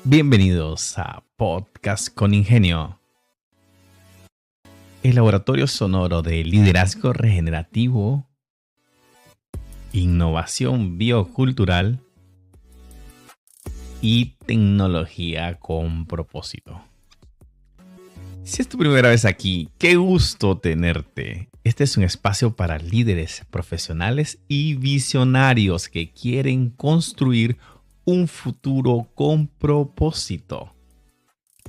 Bienvenidos a Podcast con Ingenio, el laboratorio sonoro de liderazgo regenerativo, innovación biocultural y tecnología con propósito. Si es tu primera vez aquí, qué gusto tenerte. Este es un espacio para líderes profesionales y visionarios que quieren construir un futuro con propósito,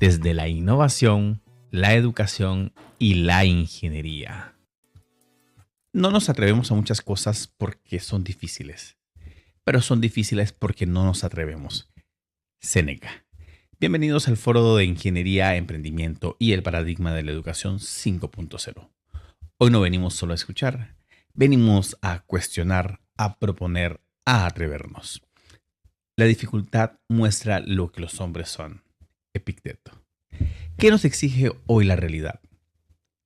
desde la innovación, la educación y la ingeniería. No nos atrevemos a muchas cosas porque son difíciles, pero son difíciles porque no nos atrevemos. Séneca. Bienvenidos al Foro de Ingeniería, Emprendimiento y el Paradigma de la Educación 5.0. Hoy no venimos solo a escuchar, venimos a cuestionar, a proponer, a atrevernos. La dificultad muestra lo que los hombres son. Epicteto. ¿Qué nos exige hoy la realidad?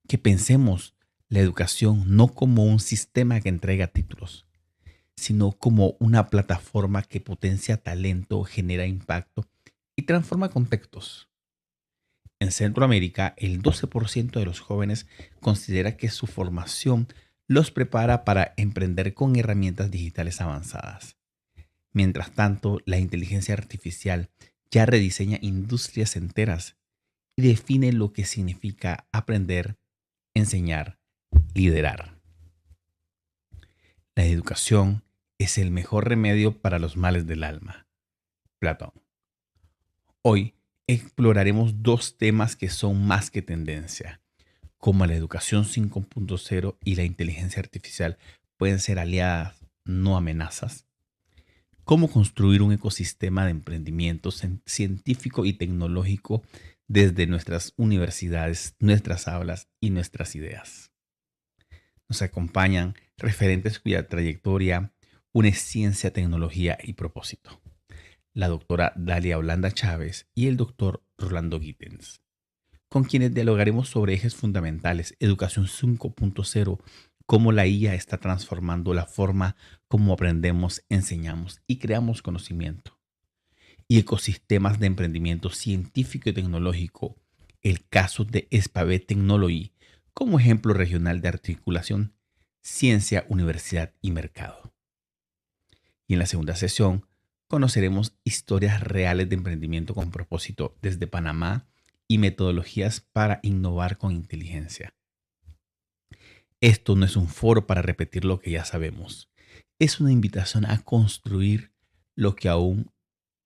Que pensemos la educación no como un sistema que entrega títulos, sino como una plataforma que potencia talento, genera impacto y transforma contextos. En Centroamérica, el 12% de los jóvenes considera que su formación los prepara para emprender con herramientas digitales avanzadas. Mientras tanto, la inteligencia artificial ya rediseña industrias enteras y define lo que significa aprender, enseñar, liderar. La educación es el mejor remedio para los males del alma. Platón. Hoy exploraremos dos temas que son más que tendencia, como la educación 5.0 y la inteligencia artificial pueden ser aliadas, no amenazas. Cómo construir un ecosistema de emprendimiento científico y tecnológico desde nuestras universidades, nuestras aulas y nuestras ideas. Nos acompañan referentes cuya trayectoria une ciencia, tecnología y propósito. La doctora Dalia Holanda Chávez y el doctor Rolando Gittens, con quienes dialogaremos sobre ejes fundamentales, educación 5.0, cómo la IA está transformando la forma como aprendemos, enseñamos y creamos conocimiento, y ecosistemas de emprendimiento científico y tecnológico, el caso de Espavé Technology como ejemplo regional de articulación ciencia, universidad y mercado. Y en la segunda sesión conoceremos historias reales de emprendimiento con propósito desde Panamá y metodologías para innovar con inteligencia. Esto no es un foro para repetir lo que ya sabemos. Es una invitación a construir lo que aún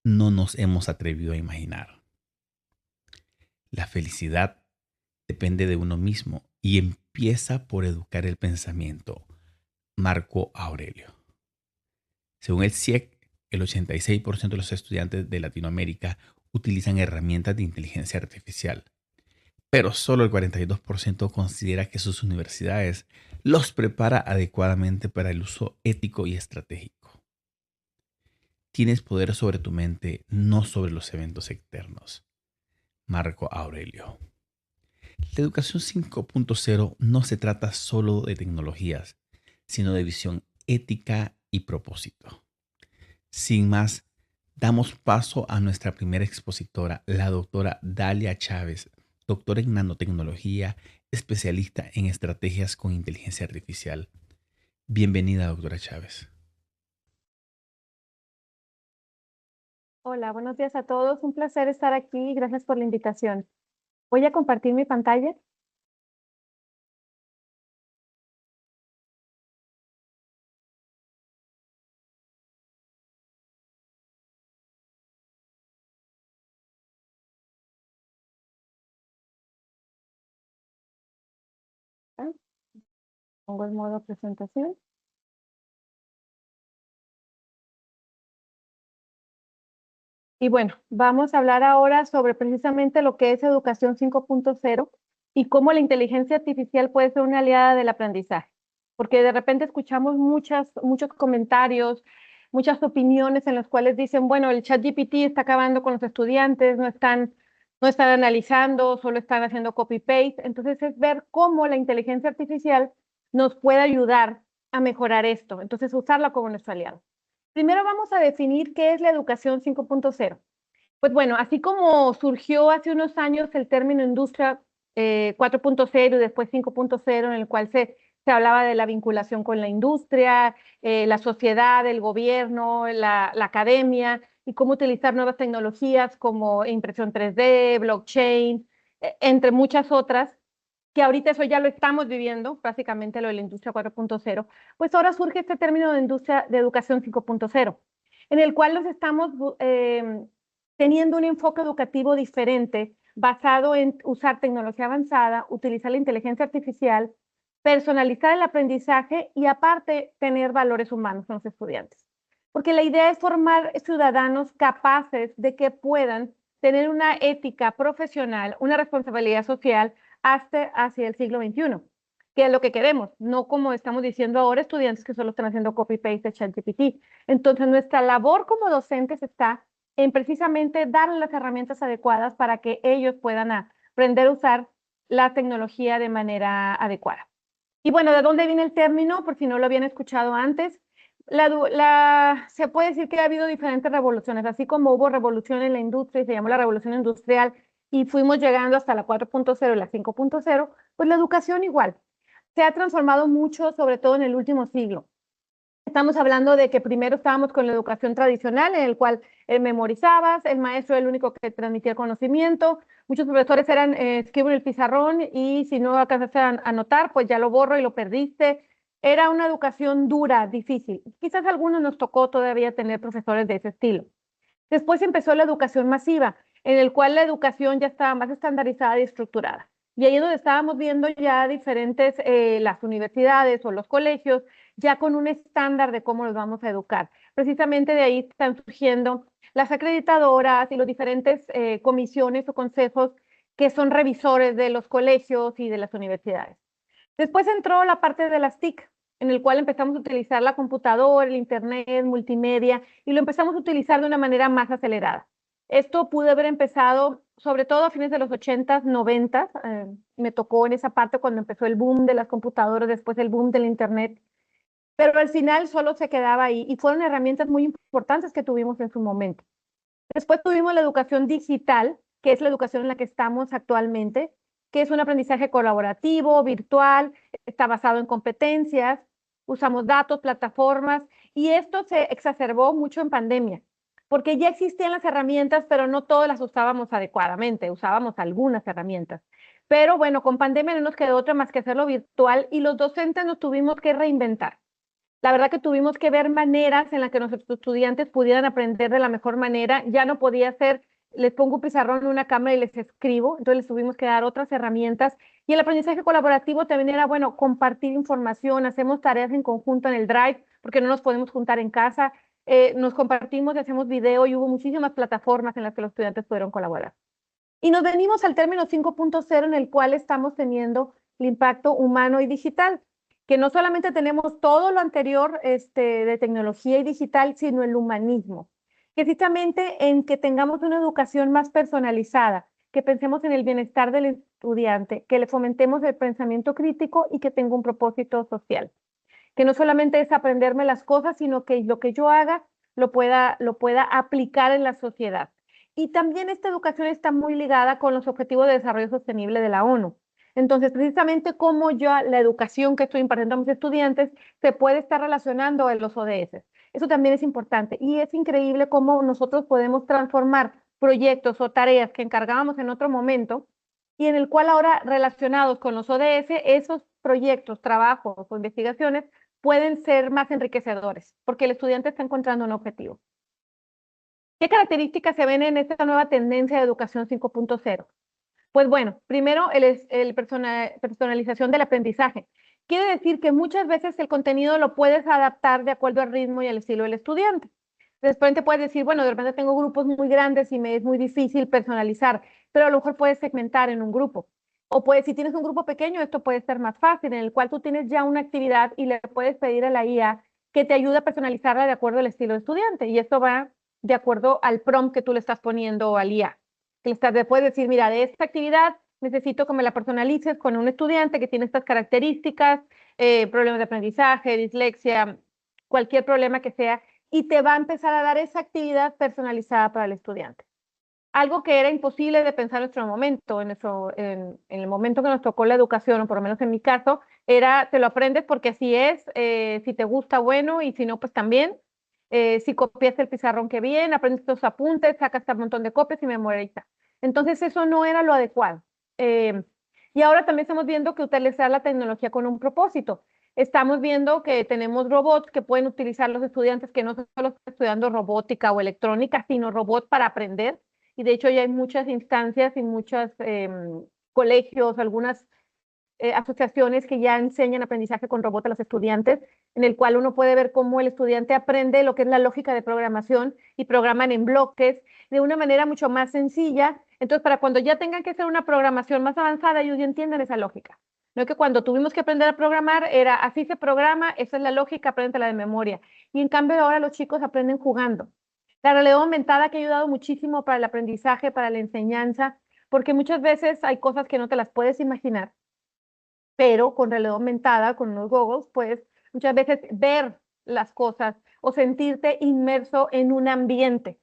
no nos hemos atrevido a imaginar. La felicidad depende de uno mismo y empieza por educar el pensamiento. Marco Aurelio. Según el CIEC, el 86% de los estudiantes de Latinoamérica utilizan herramientas de inteligencia artificial, pero solo el 42% considera que sus universidades los prepara adecuadamente para el uso ético y estratégico. Tienes poder sobre tu mente, no sobre los eventos externos. Marco Aurelio. La educación 5.0 no se trata solo de tecnologías, sino de visión ética y propósito. Sin más, damos paso a nuestra primera expositora, la doctora Dalia Chávez, doctora en nanotecnología, especialista en estrategias con inteligencia artificial. Bienvenida, doctora Chávez. Hola, buenos días a todos. Un placer estar aquí. Gracias por la invitación. Voy a compartir mi pantalla. Ah, pongo el modo presentación. Y bueno, vamos a hablar ahora sobre precisamente lo que es educación 5.0 y cómo la inteligencia artificial puede ser una aliada del aprendizaje. Porque de repente escuchamos muchos comentarios, muchas opiniones en las cuales dicen, bueno, el ChatGPT está acabando con los estudiantes, no están analizando, solo están haciendo copy-paste. Entonces es ver cómo la inteligencia artificial nos puede ayudar a mejorar esto. Entonces usarla como nuestro aliado. Primero vamos a definir qué es la educación 5.0. Pues bueno, así como surgió hace unos años el término industria 4.0 y después 5.0, en el cual se hablaba de la vinculación con la industria, la sociedad, el gobierno, la academia, y cómo utilizar nuevas tecnologías como impresión 3D, blockchain, entre muchas otras, que ahorita eso ya lo estamos viviendo, básicamente lo de la industria 4.0, pues ahora surge este término de industria de educación 5.0, en el cual nos estamos teniendo un enfoque educativo diferente, basado en usar tecnología avanzada, utilizar la inteligencia artificial, personalizar el aprendizaje y aparte tener valores humanos en los estudiantes. Porque la idea es formar ciudadanos capaces de que puedan tener una ética profesional, una responsabilidad social hasta hacia el siglo XXI, que es lo que queremos, no como estamos diciendo ahora estudiantes que solo están haciendo copy-paste de ChatGPT. Entonces, nuestra labor como docentes está en precisamente darles las herramientas adecuadas para que ellos puedan aprender a usar la tecnología de manera adecuada. Y bueno, ¿de dónde viene el término? Por si no lo habían escuchado antes. Se puede decir que ha habido diferentes revoluciones, así como hubo revolución en la industria y se llamó la revolución industrial y fuimos llegando hasta la 4.0 y la 5.0, pues la educación igual. Se ha transformado mucho, sobre todo en el último siglo. Estamos hablando de que primero estábamos con la educación tradicional, en el cual memorizabas, el maestro era el único que transmitía el conocimiento, muchos profesores eran, escribo en el pizarrón y si no alcanzaste a anotar, pues ya lo borro y lo perdiste. Era una educación dura, difícil. Quizás a algunos nos tocó todavía tener profesores de ese estilo. Después empezó la educación masiva, en el cual la educación ya estaba más estandarizada y estructurada. Y ahí es donde estábamos viendo ya diferentes, las universidades o los colegios, ya con un estándar de cómo los vamos a educar. Precisamente de ahí están surgiendo las acreditadoras y los diferentes comisiones o consejos que son revisores de los colegios y de las universidades. Después entró la parte de las TIC, en el cual empezamos a utilizar la computadora, el internet, multimedia, y lo empezamos a utilizar de una manera más acelerada. Esto pudo haber empezado sobre todo a fines de los 80s, 90s. Me tocó en esa parte cuando empezó el boom de las computadoras, después el boom del internet, pero al final solo se quedaba ahí y fueron herramientas muy importantes que tuvimos en su momento. Después tuvimos la educación digital, que es la educación en la que estamos actualmente, que es un aprendizaje colaborativo, virtual, está basado en competencias, usamos datos, plataformas, y esto se exacerbó mucho en pandemia, porque ya existían las herramientas, pero no todas las usábamos adecuadamente, usábamos algunas herramientas. Pero bueno, con pandemia no nos quedó otra más que hacerlo virtual y los docentes nos tuvimos que reinventar. La verdad que tuvimos que ver maneras en las que nuestros estudiantes pudieran aprender de la mejor manera. Ya no podía ser, les pongo un pizarrón en una cámara y les escribo, entonces les tuvimos que dar otras herramientas. Y el aprendizaje colaborativo también era, bueno, compartir información, hacemos tareas en conjunto en el Drive, porque no nos podemos juntar en casa, nos compartimos y hacemos video y hubo muchísimas plataformas en las que los estudiantes pudieron colaborar. Y nos venimos al término 5.0 en el cual estamos teniendo el impacto humano y digital, que no solamente tenemos todo lo anterior de tecnología y digital, sino el humanismo, que precisamente en que tengamos una educación más personalizada, que pensemos en el bienestar del estudiante, que le fomentemos el pensamiento crítico y que tenga un propósito social, que no solamente es aprenderme las cosas, sino que lo que yo haga lo pueda aplicar en la sociedad. Y también esta educación está muy ligada con los Objetivos de Desarrollo Sostenible de la ONU. Entonces, precisamente como yo la educación que estoy impartiendo a mis estudiantes se puede estar relacionando en los ODS. Eso también es importante y es increíble cómo nosotros podemos transformar proyectos o tareas que encargábamos en otro momento y en el cual ahora relacionados con los ODS, esos proyectos, trabajos o investigaciones pueden ser más enriquecedores porque el estudiante está encontrando un objetivo. ¿Qué características se ven en esta nueva tendencia de educación 5.0? Pues bueno, primero personalización del aprendizaje. Quiere decir que muchas veces el contenido lo puedes adaptar de acuerdo al ritmo y al estilo del estudiante. De repente puedes decir, bueno, de repente tengo grupos muy grandes y me es muy difícil personalizar, pero a lo mejor puedes segmentar en un grupo. O puedes, si tienes un grupo pequeño, esto puede ser más fácil, en el cual tú tienes ya una actividad y le puedes pedir a la IA que te ayude a personalizarla de acuerdo al estilo del estudiante. Y esto va de acuerdo al prompt que tú le estás poniendo al IA. Que le puedes decir, mira, de esta actividad necesito que me la personalices con un estudiante que tiene estas características, problemas de aprendizaje, dislexia, cualquier problema que sea, y te va a empezar a dar esa actividad personalizada para el estudiante. algo que era imposible de pensar en nuestro momento, en el momento que nos tocó la educación, o por lo menos en mi caso, era, te lo aprendes porque así es, si te gusta, bueno, y si no, pues también. Si copias el pizarrón, que bien, aprendes tus apuntes, sacas un montón de copias y memorizas. Entonces, eso no era lo adecuado. Eh, y ahora también estamos viendo que utilizar la tecnología con un propósito. Estamos viendo que tenemos robots que pueden utilizar los estudiantes que no solo están estudiando robótica o electrónica, sino robots para aprender. Y de hecho ya hay muchas instancias y muchos colegios, algunas asociaciones que ya enseñan aprendizaje con robots a los estudiantes, en el cual uno puede ver cómo el estudiante aprende lo que es la lógica de programación y programan en bloques de una manera mucho más sencilla. Entonces, para cuando ya tengan que hacer una programación más avanzada, ellos ya entienden esa lógica. No que cuando tuvimos que aprender a programar era así se programa, esa es la lógica, apréndela de memoria. Y en cambio ahora los chicos aprenden jugando. La realidad aumentada que ha ayudado muchísimo para el aprendizaje, para la enseñanza, porque muchas veces hay cosas que no te las puedes imaginar, pero con realidad aumentada, con unos goggles, puedes muchas veces ver las cosas o sentirte inmerso en un ambiente.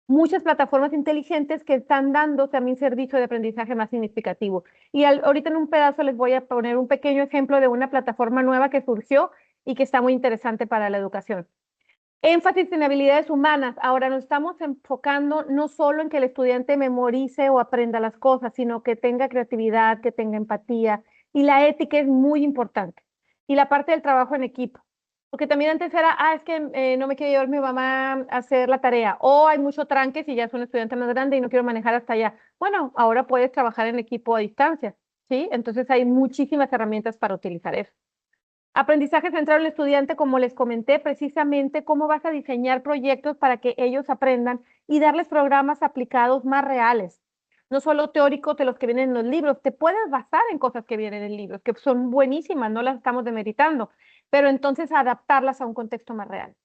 Muchas plataformas inteligentes que están dando también servicio de aprendizaje más significativo. Y ahorita en un pedazo les voy a poner un pequeño ejemplo de una plataforma nueva que surgió y que está muy interesante para la educación. Énfasis en habilidades humanas. Ahora nos estamos enfocando no solo en que el estudiante memorice o aprenda las cosas, sino que tenga creatividad, que tenga empatía. Y la ética es muy importante. Y la parte del trabajo en equipo. Porque también antes era, es que no me quiere llevar mi mamá a hacer la tarea. O hay mucho tranque si ya es un estudiante más grande y no quiero manejar hasta allá. Bueno, ahora puedes trabajar en equipo a distancia, ¿sí? Entonces hay muchísimas herramientas para utilizar eso. Aprendizaje centrado en el estudiante, como les comenté, precisamente cómo vas a diseñar proyectos para que ellos aprendan y darles programas aplicados más reales, no solo teóricos de los que vienen en los libros. Te puedes basar en cosas que vienen en libros, que son buenísimas, no las estamos demeritando, pero entonces adaptarlas a un contexto más real.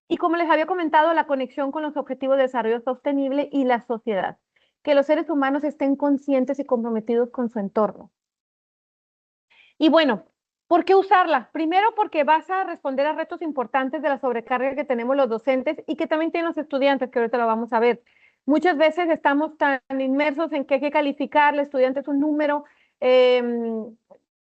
Y como les había comentado, la conexión con los objetivos de desarrollo sostenible y la sociedad, que los seres humanos estén conscientes y comprometidos con su entorno. Y bueno, ¿por qué usarla? Primero porque vas a responder a retos importantes de la sobrecarga que tenemos los docentes y que también tienen los estudiantes, que ahorita lo vamos a ver. Muchas veces estamos tan inmersos en que hay que calificar, el estudiante es un número, eh,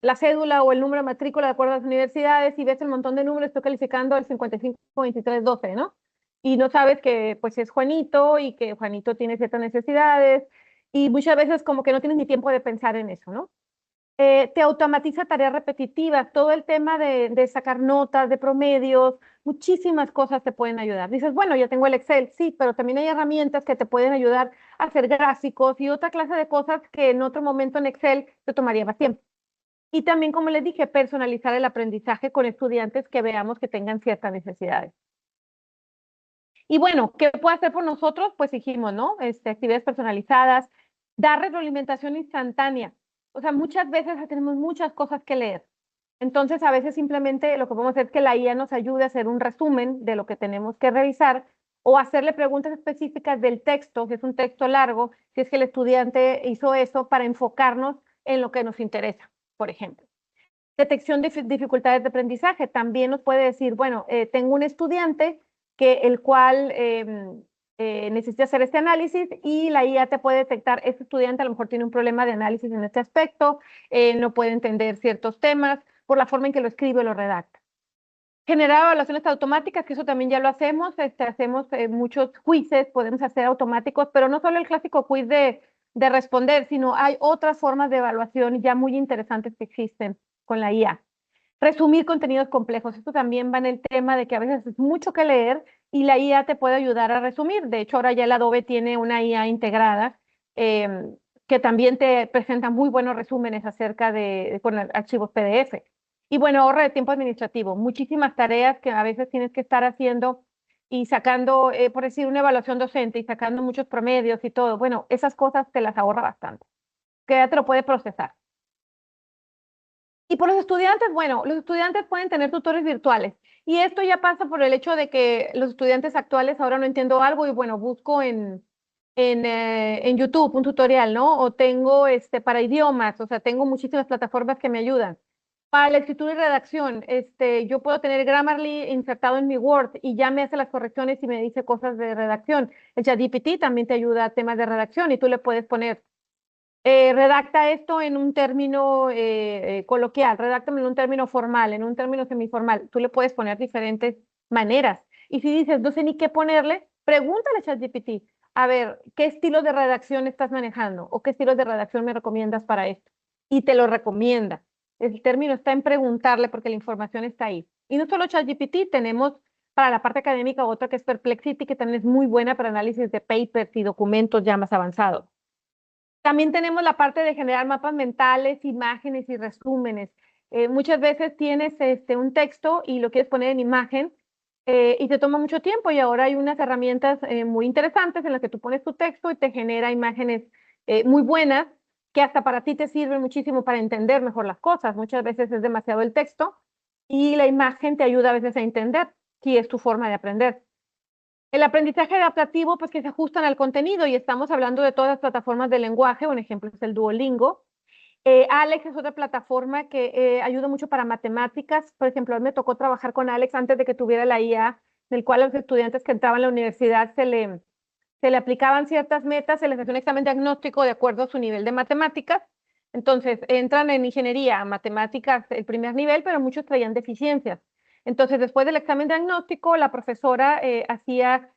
la cédula o el número de matrícula de acuerdo a las universidades, y ves el montón de números, estoy calificando el 55, 23, 12, ¿no? Y no sabes que pues es Juanito y que Juanito tiene ciertas necesidades, y muchas veces como que no tienes ni tiempo de pensar en eso, ¿no? Te automatiza tareas repetitivas, todo el tema de sacar notas, de promedios, muchísimas cosas te pueden ayudar. Dices, bueno, ya tengo el Excel, sí, pero también hay herramientas que te pueden ayudar a hacer gráficos y otra clase de cosas que en otro momento en Excel te tomaría más tiempo. Y también, como les dije, personalizar el aprendizaje con estudiantes que veamos que tengan ciertas necesidades. Y bueno, ¿qué puede hacer por nosotros? Pues dijimos, ¿no? Actividades personalizadas, dar retroalimentación instantánea. O sea, muchas veces tenemos muchas cosas que leer. Entonces, a veces simplemente lo que podemos hacer es que la IA nos ayude a hacer un resumen de lo que tenemos que revisar o hacerle preguntas específicas del texto, si es un texto largo, si es que el estudiante hizo eso para enfocarnos en lo que nos interesa, por ejemplo. Detección de dificultades de aprendizaje. También nos puede decir, bueno, tengo un estudiante que el cual necesita hacer este análisis y la IA te puede detectar, este estudiante a lo mejor tiene un problema de análisis en este aspecto, no puede entender ciertos temas por la forma en que lo escribe o lo redacta. Generar evaluaciones automáticas, que eso también ya lo hacemos, hacemos muchos quizzes, podemos hacer automáticos, pero no solo el clásico quiz de responder, sino hay otras formas de evaluación ya muy interesantes que existen con la IA. Resumir contenidos complejos, esto también va en el tema de que a veces es mucho que leer y la IA te puede ayudar a resumir. De hecho, ahora ya el Adobe tiene una IA integrada eh, que también te presenta muy buenos resúmenes acerca con archivos PDF. Y bueno, ahorra de tiempo administrativo, muchísimas tareas que a veces tienes que estar haciendo y sacando, por decir, una evaluación docente y sacando muchos promedios y todo. Bueno, esas cosas te las ahorra bastante, que ya te lo puede procesar. Y por los estudiantes, bueno, los estudiantes pueden tener tutores virtuales. Y esto ya pasa por el hecho de que los estudiantes actuales ahora no entiendo algo y bueno, busco en YouTube un tutorial, ¿no? O tengo para idiomas, o sea, tengo muchísimas plataformas que me ayudan. Para la escritura y redacción, yo puedo tener Grammarly insertado en mi Word y ya me hace las correcciones y me dice cosas de redacción. El ChatGPT también te ayuda a temas de redacción y tú le puedes poner, redacta esto en un término coloquial, redáctame en un término formal, en un término semiformal. Tú le puedes poner diferentes maneras. Y si dices, no sé ni qué ponerle, pregúntale a ChatGPT, a ver, ¿qué estilo de redacción estás manejando? ¿O qué estilo de redacción me recomiendas para esto? Y te lo recomienda. El término está en preguntarle porque la información está ahí. Y no solo ChatGPT, tenemos para la parte académica otra que es Perplexity, que también es muy buena para análisis de papers y documentos ya más avanzados. También tenemos la parte de generar mapas mentales, imágenes y resúmenes. Muchas veces tienes un texto y lo quieres poner en imagen y te toma mucho tiempo y ahora hay unas herramientas muy interesantes en las que tú pones tu texto y te genera imágenes muy buenas que hasta para ti te sirven muchísimo para entender mejor las cosas. Muchas veces es demasiado el texto y la imagen te ayuda a veces a entender si es tu forma de aprender. El aprendizaje adaptativo, pues que se ajustan al contenido y estamos hablando de todas las plataformas de lenguaje, un ejemplo es el Duolingo. Alex es otra plataforma que ayuda mucho para matemáticas. Por ejemplo, a mí me tocó trabajar con Alex antes de que tuviera la IA, en el cual a los estudiantes que entraban a la universidad se le aplicaban ciertas metas, se les hacía un examen diagnóstico de acuerdo a su nivel de matemáticas. Entonces, entran en ingeniería, matemáticas, el primer nivel, pero muchos traían deficiencias. Entonces, después del examen diagnóstico, la profesora hacía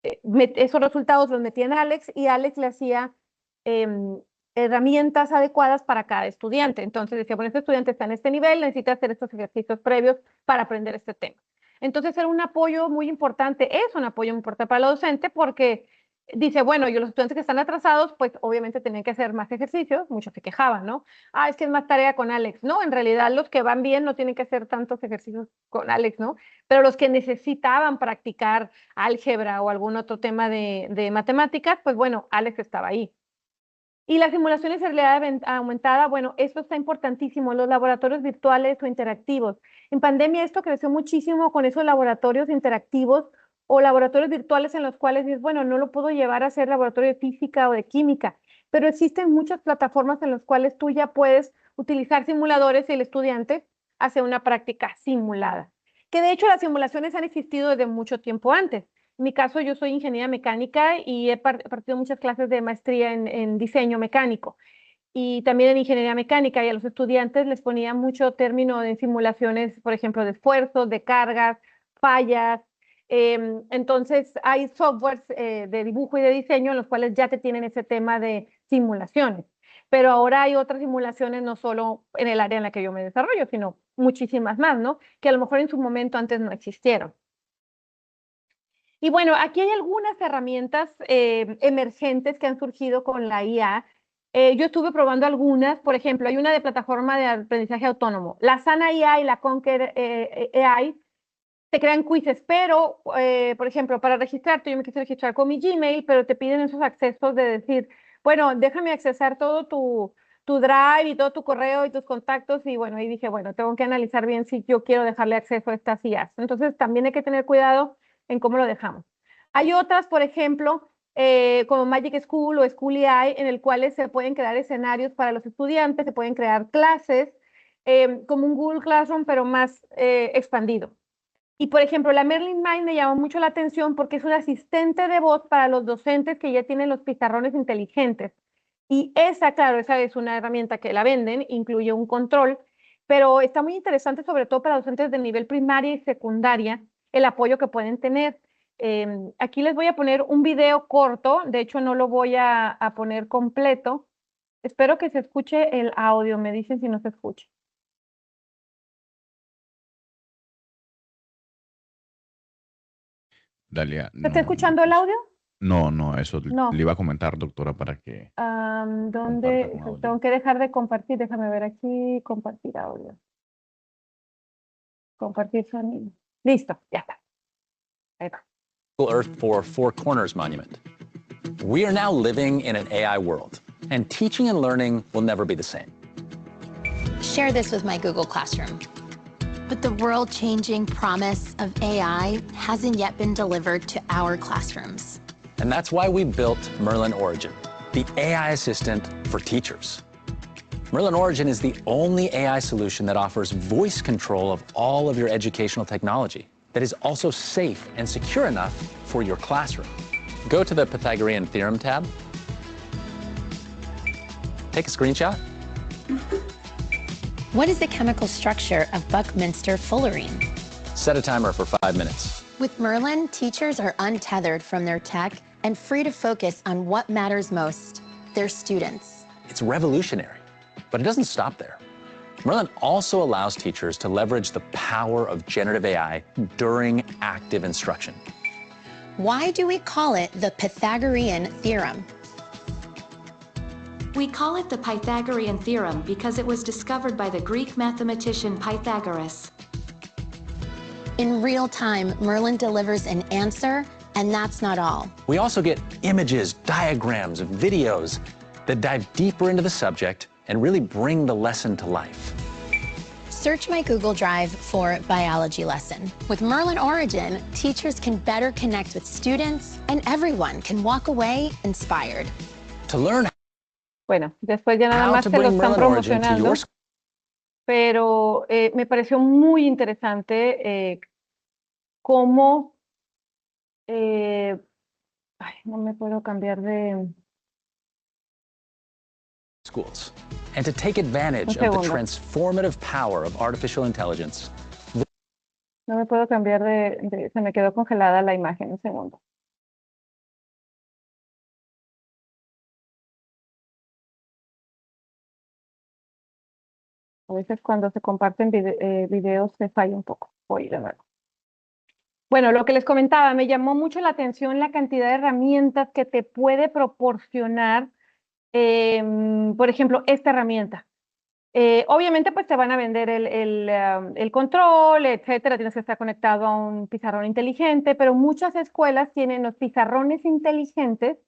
esos resultados los metía en Alex y Alex le hacía herramientas adecuadas para cada estudiante. Entonces decía, bueno, este estudiante está en este nivel, necesita hacer estos ejercicios previos para aprender este tema. Entonces era un apoyo muy importante, es un apoyo muy importante para la docente porque dice, bueno, yo los estudiantes que están atrasados, pues obviamente tenían que hacer más ejercicios, muchos se quejaban, ¿no? Ah, es que es más tarea con Alex. No, en realidad los que van bien no tienen que hacer tantos ejercicios con Alex, ¿no? Pero los que necesitaban practicar álgebra o algún otro tema de matemáticas, pues bueno, Alex estaba ahí. Y las simulaciones de realidad aumentada, bueno, esto está importantísimo, los laboratorios virtuales o interactivos. En pandemia esto creció muchísimo con esos laboratorios interactivos o laboratorios virtuales en los cuales dices, bueno, no lo puedo llevar a hacer laboratorio de física o de química, pero existen muchas plataformas en las cuales tú ya puedes utilizar simuladores y el estudiante hace una práctica simulada. Que de hecho las simulaciones han existido desde mucho tiempo antes. En mi caso, yo soy ingeniera mecánica y he partido muchas clases de maestría en diseño mecánico y también en ingeniería mecánica y a los estudiantes les ponía mucho término en simulaciones, por ejemplo, de esfuerzos, de cargas, fallas. Entonces, hay softwares de dibujo y de diseño en los cuales ya te tienen ese tema de simulaciones. Pero ahora hay otras simulaciones, no solo en el área en la que yo me desarrollo, sino muchísimas más, ¿no? Que a lo mejor en su momento antes no existieron. Y bueno, aquí hay algunas herramientas emergentes que han surgido con la IA. Yo estuve probando algunas, por ejemplo, hay una de plataforma de aprendizaje autónomo. La Sana IA y la Conquer AI te crean quizzes, pero, por ejemplo, para registrarte, yo me quise registrar con mi Gmail, pero te piden esos accesos de decir, bueno, déjame accesar todo tu Drive y todo tu correo y tus contactos. Y bueno, ahí dije, bueno, tengo que analizar bien si yo quiero dejarle acceso a estas IAs. Entonces, también hay que tener cuidado en cómo lo dejamos. Hay otras, por ejemplo, como Magic School o School AI, en el cuales se pueden crear escenarios para los estudiantes, se pueden crear clases, como un Google Classroom, pero más expandido. Y por ejemplo, la Merlin Mind me llamó mucho la atención porque es un asistente de voz para los docentes que ya tienen los pizarrones inteligentes. Y esa, claro, esa es una herramienta que la venden, incluye un control, pero está muy interesante sobre todo para docentes de nivel primaria y secundaria, el apoyo que pueden tener. Aquí les voy a poner un video corto, de hecho no lo voy a poner completo. Espero que se escuche el audio, me dicen si no se escucha. Dalia, ¿Se está no, escuchando el audio? no, eso le No. iba a comentar, doctora, para que comparta ¿Dónde? con audio. Tengo que dejar de compartir. Déjame ver aquí. Compartir audio. Compartir sonido. Listo, ya está. Ahí va. Earth for Four Corners Monument. We are now living in an AI world, and teaching and learning will never be the same. Share this with my Google Classroom. But the world-changing promise of AI hasn't yet been delivered to our classrooms. And that's why we built Merlin Origin, the AI assistant for teachers. Merlin Origin is the only AI solution that offers voice control of all of your educational technology that is also safe and secure enough for your classroom. Go to the Pythagorean Theorem tab. Take a screenshot. What is the chemical structure of Buckminster fullerene? Set a timer for 5 minutes. With Merlin, teachers are untethered from their tech and free to focus on what matters most, their students. It's revolutionary, but it doesn't stop there. Merlin also allows teachers to leverage the power of generative AI during active instruction. Why do we call it the Pythagorean theorem? We call it the Pythagorean theorem because it was discovered by the Greek mathematician Pythagoras. In real time, Merlin delivers an answer, and that's not all. We also get images, diagrams, videos that dive deeper into the subject and really bring the lesson to life. Search my Google Drive for biology lesson. With Merlin Origin, teachers can better connect with students, and everyone can walk away inspired. To learn Bueno, después ya nada how más to se lo bring están Merlin Origin to promocionando, your pero me pareció muy interesante cómo... ay, no me puedo cambiar de... schools and to take advantage of the transformative power of artificial intelligence. No me puedo cambiar se me quedó congelada la imagen, un segundo. A veces cuando se comparten videos se falla un poco. Voy de nuevo. Bueno, lo que les comentaba, me llamó mucho la atención la cantidad de herramientas que te puede proporcionar, por ejemplo, esta herramienta. Obviamente, pues te van a vender el control, etcétera. Tienes que estar conectado a un pizarrón inteligente, pero muchas escuelas tienen los pizarrones inteligentes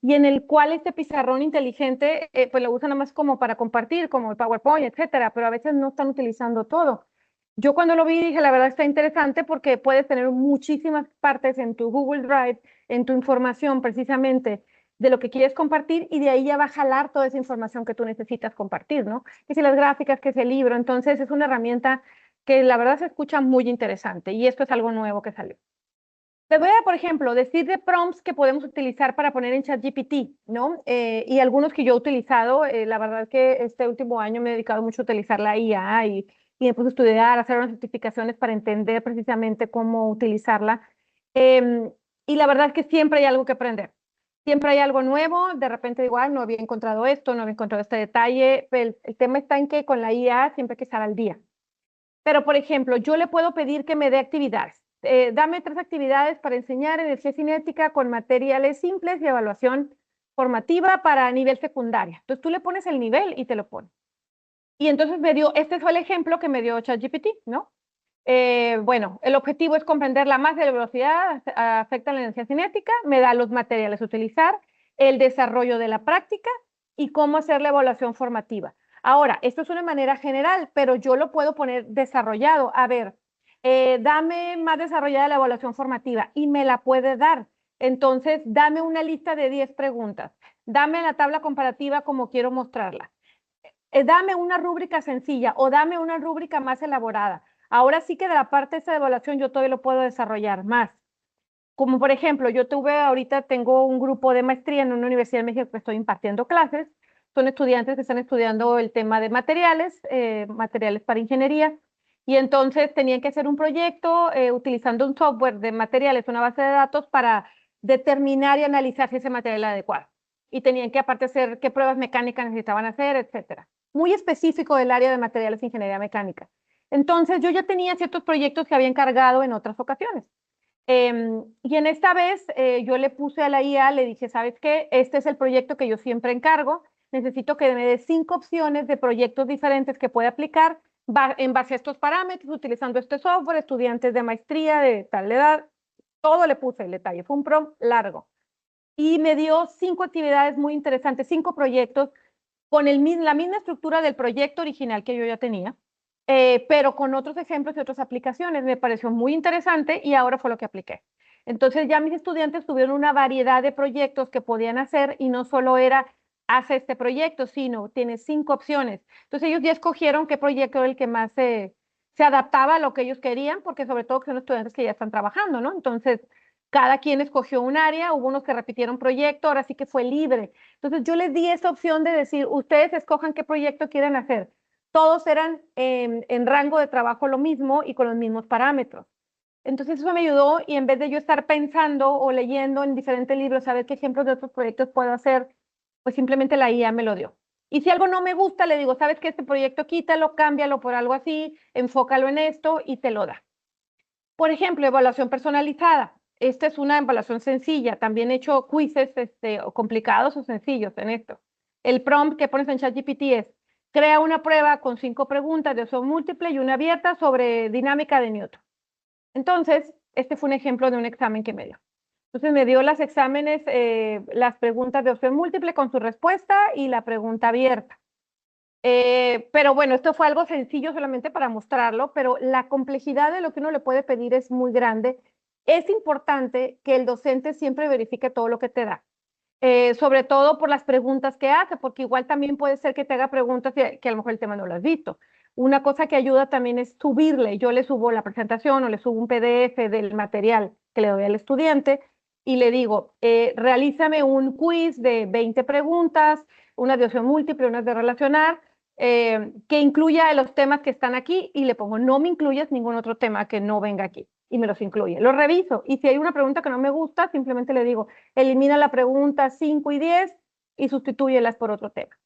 y en el cual este pizarrón inteligente, pues lo usan nada más como para compartir, como el PowerPoint, etcétera, pero a veces no están utilizando todo. Yo cuando lo vi dije, la verdad está interesante porque puedes tener muchísimas partes en tu Google Drive, en tu información precisamente de lo que quieres compartir y de ahí ya va a jalar toda esa información que tú necesitas compartir, ¿no? Que si las gráficas, que si el libro, entonces es una herramienta que la verdad se escucha muy interesante y esto es algo nuevo que salió. Les voy a, por ejemplo, decir de prompts que podemos utilizar para poner en ChatGPT, ¿no? Y algunos que yo he utilizado, la verdad que este último año me he dedicado mucho a utilizar la IA y me puse a estudiar, a hacer unas certificaciones para entender precisamente cómo utilizarla. Y la verdad que siempre hay algo que aprender. Siempre hay algo nuevo, de repente igual no había encontrado esto, no había encontrado este detalle. El tema está en que con la IA siempre hay que estar al día. Pero, por ejemplo, yo le puedo pedir que me dé actividades. Dame 3 actividades para enseñar energía cinética con materiales simples y evaluación formativa para nivel secundaria. Entonces tú le pones el nivel y te lo pone. Y entonces me dio, este fue el ejemplo que me dio ChatGPT, ¿no? Bueno, el objetivo es comprender la masa y la velocidad afectan la energía cinética, me da los materiales a utilizar, el desarrollo de la práctica y cómo hacer la evaluación formativa. Ahora, esto es una manera general, pero yo lo puedo poner desarrollado. A ver, dame más desarrollada la evaluación formativa y me la puede dar. Entonces, dame una lista de 10 preguntas. Dame la tabla comparativa como quiero mostrarla. Dame una rúbrica sencilla o dame una rúbrica más elaborada. Ahora sí que de la parte esa de evaluación yo todavía lo puedo desarrollar más. Como por ejemplo, ahorita tengo un grupo de maestría en una universidad de México que estoy impartiendo clases. Son estudiantes que están estudiando el tema de materiales para ingeniería. Y entonces tenían que hacer un proyecto utilizando un software de materiales, una base de datos para determinar y analizar si ese material era adecuado. Y tenían que aparte hacer qué pruebas mecánicas necesitaban hacer, etcétera. Muy específico del área de materiales de ingeniería mecánica. Entonces yo ya tenía ciertos proyectos que había encargado en otras ocasiones. Y en esta vez yo le puse a la IA, le dije, ¿sabes qué? Este es el proyecto que yo siempre encargo. Necesito que me dé 5 opciones de proyectos diferentes que pueda aplicar en base a estos parámetros, utilizando este software, estudiantes de maestría de tal edad. Todo le puse el detalle. Fue un prompt largo. Y me dio 5 actividades muy interesantes, 5 proyectos con la misma estructura del proyecto original que yo ya tenía, pero con otros ejemplos y otras aplicaciones. Me pareció muy interesante y ahora fue lo que apliqué. Entonces ya mis estudiantes tuvieron una variedad de proyectos que podían hacer y no solo era hace este proyecto, sino tienes 5 opciones. Entonces ellos ya escogieron qué proyecto era el que más se adaptaba a lo que ellos querían, porque sobre todo que son estudiantes que ya están trabajando, ¿no? Entonces, cada quien escogió un área, hubo unos que repitieron proyecto, ahora sí que fue libre. Entonces yo les di esa opción de decir, ustedes escojan qué proyecto quieren hacer. Todos eran en rango de trabajo lo mismo y con los mismos parámetros. Entonces eso me ayudó y en vez de yo estar pensando o leyendo en diferentes libros, saber qué ejemplos de otros proyectos puedo hacer, pues simplemente la IA me lo dio. Y si algo no me gusta, le digo, ¿sabes qué? Este proyecto quítalo, cámbialo por algo así, enfócalo en esto y te lo da. Por ejemplo, evaluación personalizada. Esta es una evaluación sencilla. También he hecho quizzes complicados o sencillos en esto. El prompt que pones en ChatGPT es, crea una prueba con 5 preguntas de opción múltiple y una abierta sobre dinámica de Newton. Entonces, este fue un ejemplo de un examen que me dio. Entonces me dio las preguntas de opción múltiple con su respuesta y la pregunta abierta. Pero bueno, esto fue algo sencillo solamente para mostrarlo, pero la complejidad de lo que uno le puede pedir es muy grande. Es importante que el docente siempre verifique todo lo que te da, sobre todo por las preguntas que hace, porque igual también puede ser que te haga preguntas que a lo mejor el tema no lo has visto. Una cosa que ayuda también es subirle. Yo le subo la presentación o le subo un PDF del material que le doy al estudiante y le digo, realízame un quiz de 20 preguntas, unas de opción múltiple, unas de relacionar, que incluya los temas que están aquí y le pongo, no me incluyas ningún otro tema que no venga aquí y me los incluye. Lo reviso y si hay una pregunta que no me gusta, simplemente le digo, elimina la pregunta 5 y 10 y sustitúyelas por otro tema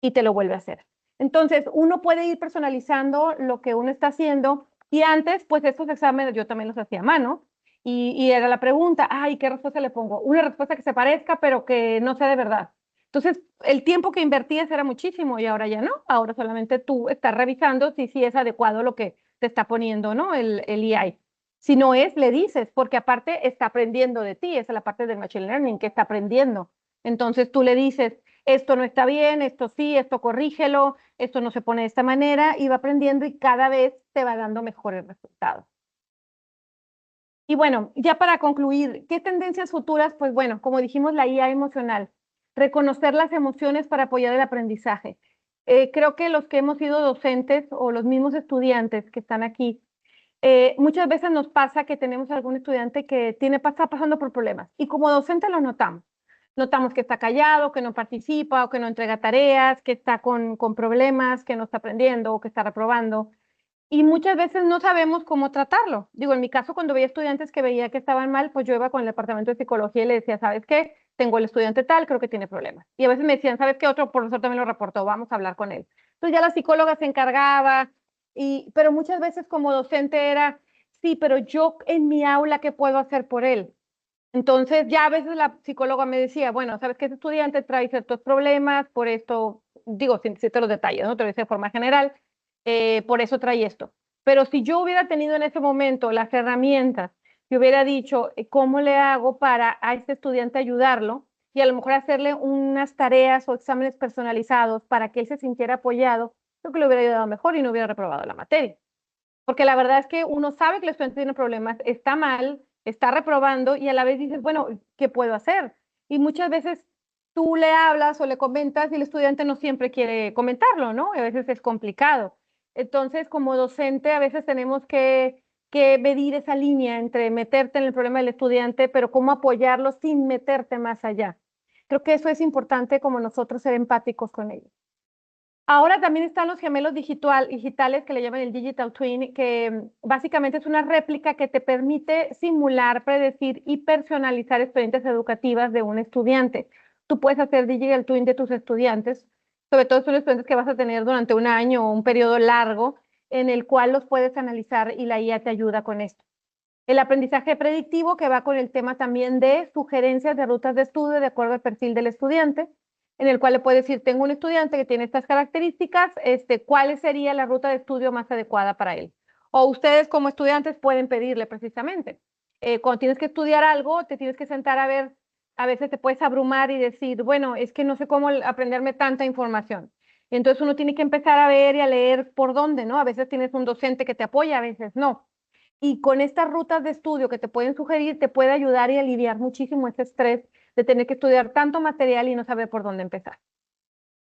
y te lo vuelve a hacer. Entonces, uno puede ir personalizando lo que uno está haciendo y antes, pues estos exámenes yo también los hacía a mano y era la pregunta, ay, ¿qué respuesta le pongo? Una respuesta que se parezca, pero que no sea de verdad. Entonces, el tiempo que invertías era muchísimo y ahora ya no. Ahora solamente tú estás revisando si es adecuado lo que te está poniendo, ¿no? El AI. Si no es, le dices, porque aparte está aprendiendo de ti, esa es la parte del Machine Learning, que está aprendiendo. Entonces tú le dices, esto no está bien, esto sí, esto corrígelo, esto no se pone de esta manera, y va aprendiendo y cada vez te va dando mejores resultados. Y bueno, ya para concluir, ¿qué tendencias futuras? Pues bueno, como dijimos, la IA emocional, reconocer las emociones para apoyar el aprendizaje. Creo que los que hemos sido docentes o los mismos estudiantes que están aquí, muchas veces nos pasa que tenemos algún estudiante que está pasando por problemas y como docente lo notamos. Notamos que está callado, que no participa o que no entrega tareas, que está con problemas, que no está aprendiendo o que está reprobando. Y muchas veces no sabemos cómo tratarlo. Digo, en mi caso, cuando veía estudiantes que veía que estaban mal, pues yo iba con el departamento de psicología y le decía, ¿sabes qué? Tengo el estudiante tal, creo que tiene problemas. Y a veces me decían, ¿sabes qué? Otro profesor también lo reportó, vamos a hablar con él. Entonces ya la psicóloga se encargaba, pero muchas veces como docente era, sí, pero yo en mi aula, ¿qué puedo hacer por él? Entonces ya a veces la psicóloga me decía, bueno, sabes que ese estudiante trae ciertos problemas, por esto, digo, sin decirte los detalles, ¿no? Te lo dice de forma general, por eso trae esto. Pero si yo hubiera tenido en ese momento las herramientas, yo hubiera dicho, ¿cómo le hago para a este estudiante ayudarlo? Y a lo mejor hacerle unas tareas o exámenes personalizados para que él se sintiera apoyado, creo que le hubiera ayudado mejor y no hubiera reprobado la materia. Porque la verdad es que uno sabe que el estudiante tiene problemas, está mal, está reprobando y a la vez dices, bueno, ¿qué puedo hacer? Y muchas veces tú le hablas o le comentas y el estudiante no siempre quiere comentarlo, ¿no? A veces es complicado. Entonces, como docente, a veces tenemos que medir esa línea entre meterte en el problema del estudiante, pero cómo apoyarlo sin meterte más allá. Creo que eso es importante como nosotros ser empáticos con ellos. Ahora también están los gemelos digitales que le llaman el Digital Twin, que básicamente es una réplica que te permite simular, predecir y personalizar experiencias educativas de un estudiante. Tú puedes hacer Digital Twin de tus estudiantes, sobre todo son estudiantes que vas a tener durante un año o un periodo largo en el cual los puedes analizar y la IA te ayuda con esto. El aprendizaje predictivo que va con el tema también de sugerencias de rutas de estudio de acuerdo al perfil del estudiante, en el cual le puede decir, tengo un estudiante que tiene estas características, ¿cuál sería la ruta de estudio más adecuada para él? O ustedes como estudiantes pueden pedirle precisamente. Cuando tienes que estudiar algo, te tienes que sentar a ver, a veces te puedes abrumar y decir, bueno, es que no sé cómo aprenderme tanta información. Entonces uno tiene que empezar a ver y a leer por dónde, ¿no? A veces tienes un docente que te apoya, a veces no. Y con estas rutas de estudio que te pueden sugerir, te puede ayudar y aliviar muchísimo ese estrés de tener que estudiar tanto material y no saber por dónde empezar.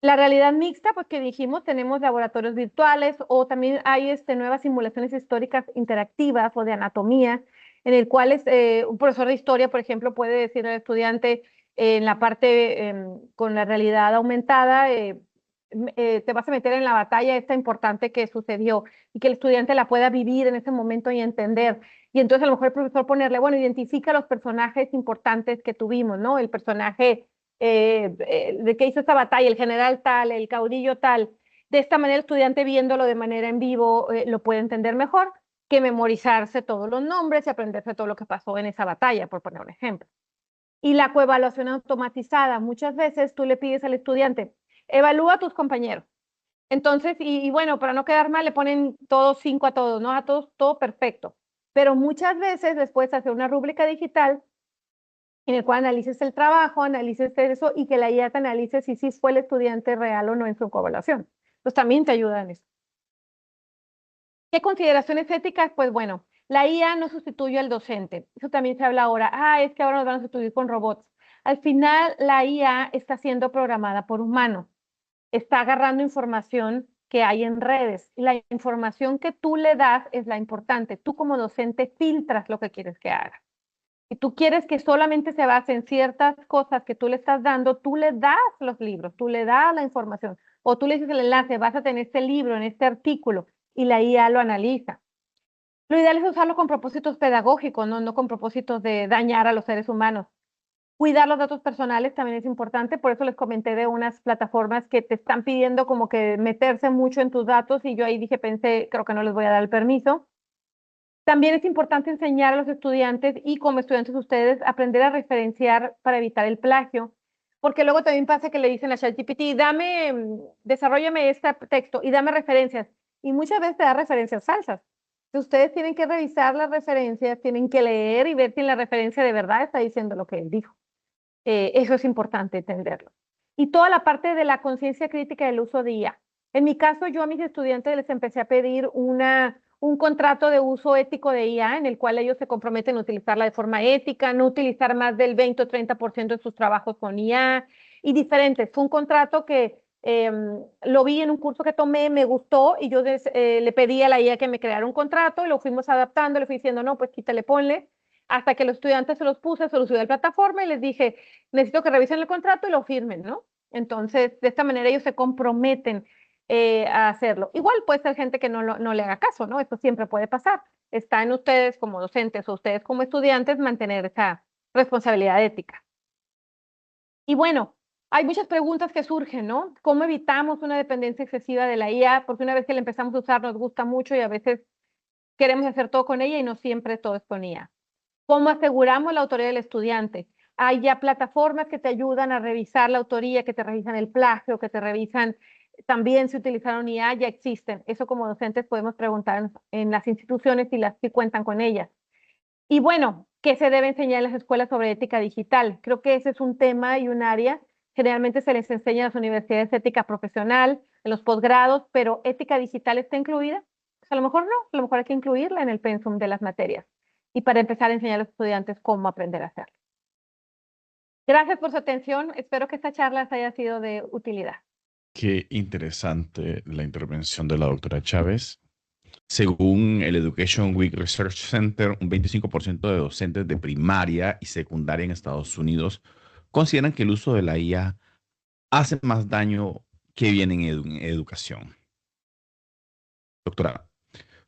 La realidad mixta, pues que dijimos, tenemos laboratorios virtuales o también hay nuevas simulaciones históricas interactivas o de anatomía, en el cual un profesor de historia, por ejemplo, puede decir al estudiante en la parte con la realidad aumentada, te vas a meter en la batalla esta importante que sucedió y que el estudiante la pueda vivir en ese momento y entender. Y entonces a lo mejor el profesor ponerle, bueno, identifica los personajes importantes que tuvimos, ¿no? El personaje de que hizo esta batalla, el general tal, el caudillo tal. De esta manera el estudiante viéndolo de manera en vivo lo puede entender mejor que memorizarse todos los nombres y aprenderse todo lo que pasó en esa batalla, por poner un ejemplo. Y la coevaluación automatizada, muchas veces tú le pides al estudiante, evalúa a tus compañeros. Entonces, y bueno, para no quedar mal, le ponen todos 5 a todos, ¿no? A todos, todo perfecto. Pero muchas veces después hace una rúbrica digital en el cual analices el trabajo, analices eso y que la IA te analice si sí fue el estudiante real o no en su coevaluación. Pues también te ayuda en eso. ¿Qué consideraciones éticas? Pues bueno, la IA no sustituye al docente. Eso también se habla ahora. Es que ahora nos van a sustituir con robots. Al final, la IA está siendo programada por humanos. Está agarrando información que hay en redes. Y la información que tú le das es la importante. Tú como docente filtras lo que quieres que haga. Si tú quieres que solamente se base en ciertas cosas que tú le estás dando, tú le das los libros, tú le das la información, o tú le dices el enlace, vas a tener este libro, en este artículo, y la IA lo analiza. Lo ideal es usarlo con propósitos pedagógicos, no con propósitos de dañar a los seres humanos. Cuidar los datos personales también es importante, por eso les comenté de unas plataformas que te están pidiendo como que meterse mucho en tus datos, y yo ahí dije, pensé, creo que no les voy a dar el permiso. También es importante enseñar a los estudiantes y como estudiantes ustedes aprender a referenciar para evitar el plagio, porque luego también pasa que le dicen a ChatGPT, desarróllame este texto y dame referencias, y muchas veces te da referencias falsas. Entonces, ustedes tienen que revisar las referencias, tienen que leer y ver si en la referencia de verdad está diciendo lo que él dijo. Eso es importante entenderlo. Y toda la parte de la conciencia crítica del uso de IA. En mi caso, yo a mis estudiantes les empecé a pedir un contrato de uso ético de IA en el cual ellos se comprometen a utilizarla de forma ética, no utilizar más del 20 o 30% de sus trabajos con IA y diferentes. Fue un contrato que lo vi en un curso que tomé, me gustó y yo le pedí a la IA que me creara un contrato y lo fuimos adaptando, le fui diciendo, no, pues quítale, ponle, hasta que los estudiantes se los puse, se los subí a la plataforma y les dije, necesito que revisen el contrato y lo firmen, ¿no? Entonces, de esta manera ellos se comprometen a hacerlo. Igual puede ser gente que no le haga caso, ¿no? Esto siempre puede pasar. Está en ustedes como docentes o ustedes como estudiantes mantener esa responsabilidad ética. Y bueno, hay muchas preguntas que surgen, ¿no? ¿Cómo evitamos una dependencia excesiva de la IA? Porque una vez que la empezamos a usar nos gusta mucho y a veces queremos hacer todo con ella y no siempre todo es con IA. ¿Cómo aseguramos la autoría del estudiante? Hay ya plataformas que te ayudan a revisar la autoría, que te revisan el plagio, que te revisan también si utilizaron IA, ya existen. Eso como docentes podemos preguntar en las instituciones si cuentan con ellas. Y bueno, ¿qué se debe enseñar en las escuelas sobre ética digital? Creo que ese es un tema y un área. Generalmente se les enseña en las universidades ética profesional, en los posgrados, pero ética digital está incluida. Pues a lo mejor no, a lo mejor hay que incluirla en el pensum de las materias y para empezar a enseñar a los estudiantes cómo aprender a hacerlo. Gracias por su atención. Espero que esta charla les haya sido de utilidad. Qué interesante la intervención de la doctora Chávez. Según el Education Week Research Center, un 25% de docentes de primaria y secundaria en Estados Unidos consideran que el uso de la IA hace más daño que bien en educación. Doctora,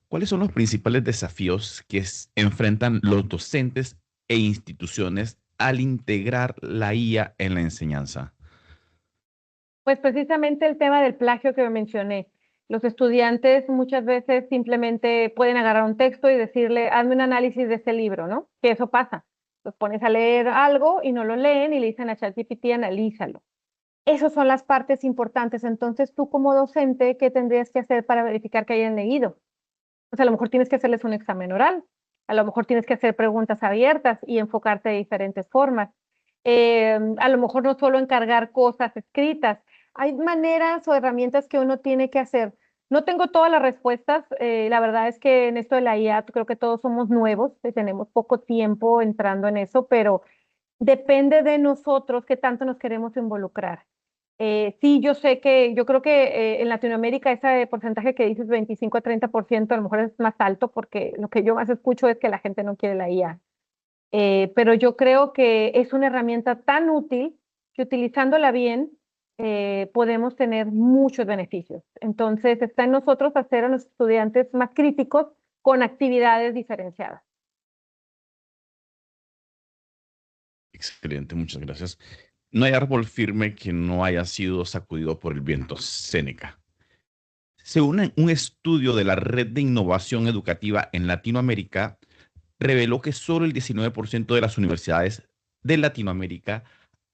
¿cuáles son los principales desafíos que enfrentan los docentes e instituciones al integrar la IA en la enseñanza? Pues precisamente el tema del plagio que mencioné. Los estudiantes muchas veces simplemente pueden agarrar un texto y decirle, hazme un análisis de este libro, ¿no? Que eso pasa. Los pones a leer algo y no lo leen y le dicen a ChatGPT, analízalo. Esas son las partes importantes. Entonces, tú como docente, ¿qué tendrías que hacer para verificar que hayan leído? Pues a lo mejor tienes que hacerles un examen oral, a lo mejor tienes que hacer preguntas abiertas y enfocarte de diferentes formas. A lo mejor no solo encargar cosas escritas, hay maneras o herramientas que uno tiene que hacer. No tengo todas las respuestas, la verdad es que en esto de la IA creo que todos somos nuevos, tenemos poco tiempo entrando en eso, pero depende de nosotros qué tanto nos queremos involucrar. Sí, yo creo que en Latinoamérica ese porcentaje que dices 25 a 30% a lo mejor es más alto porque lo que yo más escucho es que la gente no quiere la IA. Pero yo creo que es una herramienta tan útil que utilizándola bien podemos tener muchos beneficios. Entonces está en nosotros hacer a los estudiantes más críticos con actividades diferenciadas. Excelente, muchas gracias. No hay árbol firme que no haya sido sacudido por el viento. Séneca. Según un estudio de la Red de Innovación Educativa en Latinoamérica, reveló que solo el 19% de las universidades de Latinoamérica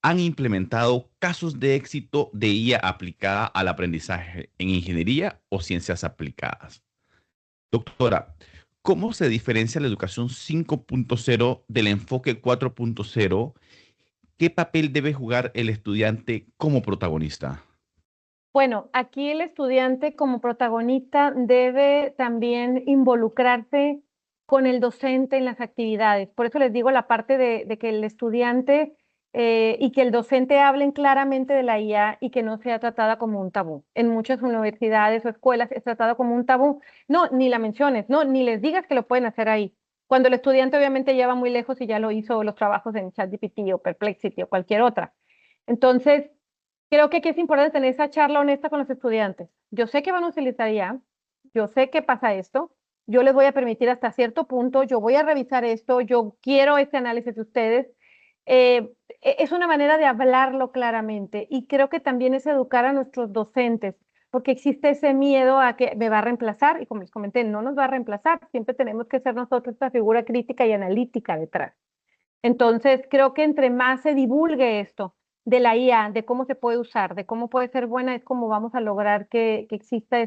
han implementado casos de éxito de IA aplicada al aprendizaje en ingeniería o ciencias aplicadas. Doctora, ¿cómo se diferencia la educación 5.0 del enfoque 4.0? ¿Qué papel debe jugar el estudiante como protagonista? Bueno, aquí el estudiante como protagonista debe también involucrarse con el docente en las actividades. Por eso les digo la parte de que el estudiante y que el docente hablen claramente de la IA y que no sea tratada como un tabú. En muchas universidades o escuelas es tratada como un tabú. No, ni la menciones, no, ni les digas que lo pueden hacer ahí. Cuando el estudiante obviamente lleva muy lejos y ya lo hizo los trabajos en ChatGPT o Perplexity o cualquier otra. Entonces, creo que aquí es importante tener esa charla honesta con los estudiantes. Yo sé que van a utilizar IA, yo sé que pasa esto, yo les voy a permitir hasta cierto punto, yo voy a revisar esto, yo quiero este análisis de ustedes. Es una manera de hablarlo claramente y creo que también es educar a nuestros docentes, porque existe ese miedo a que me va a reemplazar y como les comenté, no nos va a reemplazar, siempre tenemos que ser nosotros esta figura crítica y analítica detrás. Entonces, creo que entre más se divulgue esto de la IA, de cómo se puede usar, de cómo puede ser buena, es como vamos a lograr que exista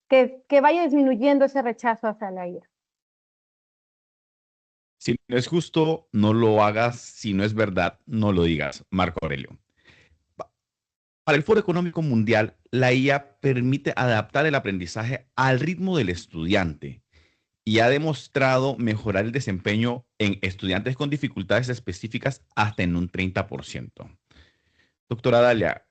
que vaya disminuyendo ese rechazo hacia la IA. Si no es justo, no lo hagas. Si no es verdad, no lo digas. Marco Aurelio. Para el Foro Económico Mundial, la IA permite adaptar el aprendizaje al ritmo del estudiante y ha demostrado mejorar el desempeño en estudiantes con dificultades específicas hasta en un 30%. Doctora Dalia,